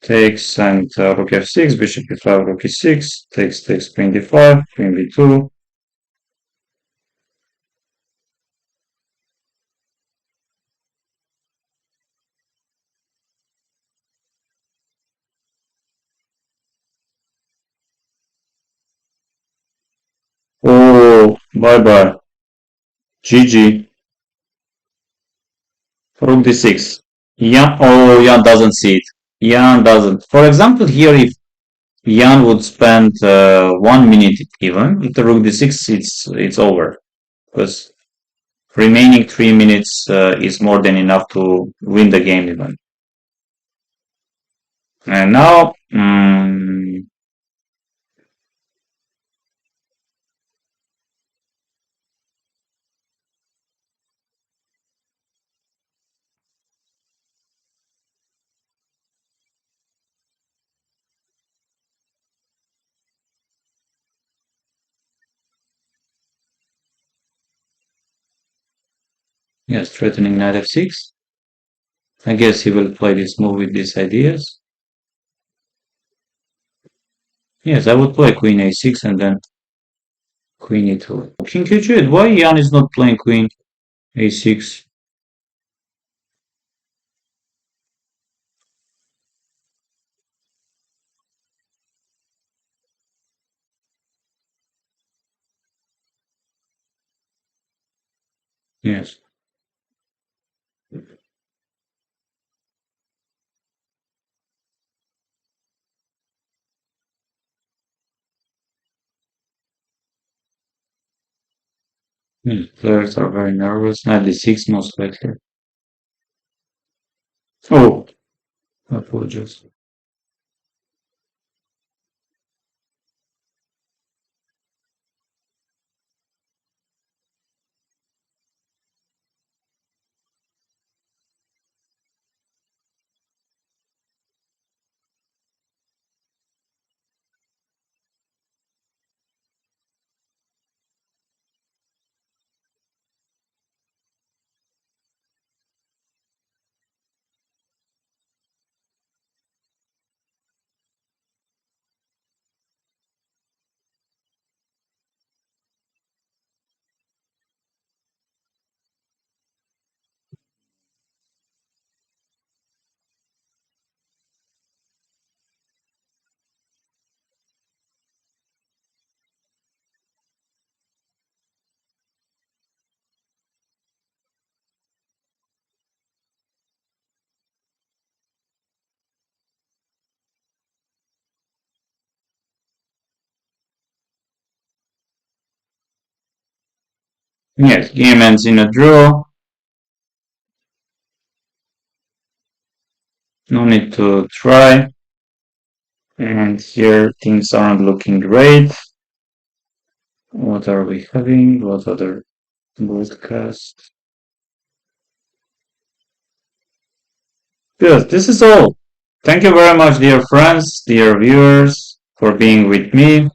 Takes and rook f6, bishop e5, rook e6, takes queen d5, queen b2. Oh, bye bye. GG. Rook d6. Jan, oh, Jan doesn't see it. Jan doesn't. For example, here if Jan would spend 1 minute even, with the rook d6, it's over. Because remaining 3 minutes is more than enough to win the game even. And now, yes, threatening knight f6. I guess he will play this move with these ideas. Yes, I would play queen a6 and then queen e2. King q8. Why Jan is not playing queen a6? Yes. Yes. Players are very nervous. Knight d6 most likely. Oh, apologies. Yes, game ends in a draw. No need to try. And here things aren't looking great. What are we having? What other broadcast? Good, this is all. Thank you very much, dear friends, dear viewers, for being with me.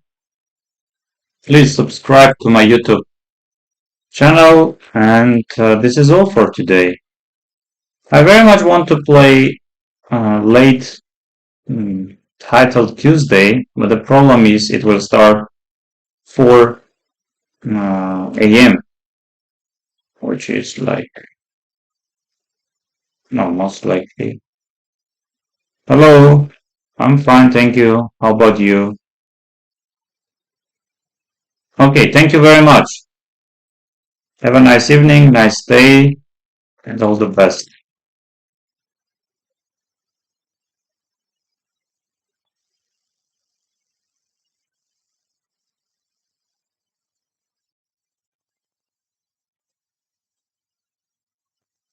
Please subscribe to my YouTube channel, and this is all for today. I very much want to play late titled Tuesday, but the problem is it will start 4 a.m., which is like, no, most likely. Hello, I'm fine, thank you. How about you? Okay, thank you very much. Have a nice evening, nice day, and all the best.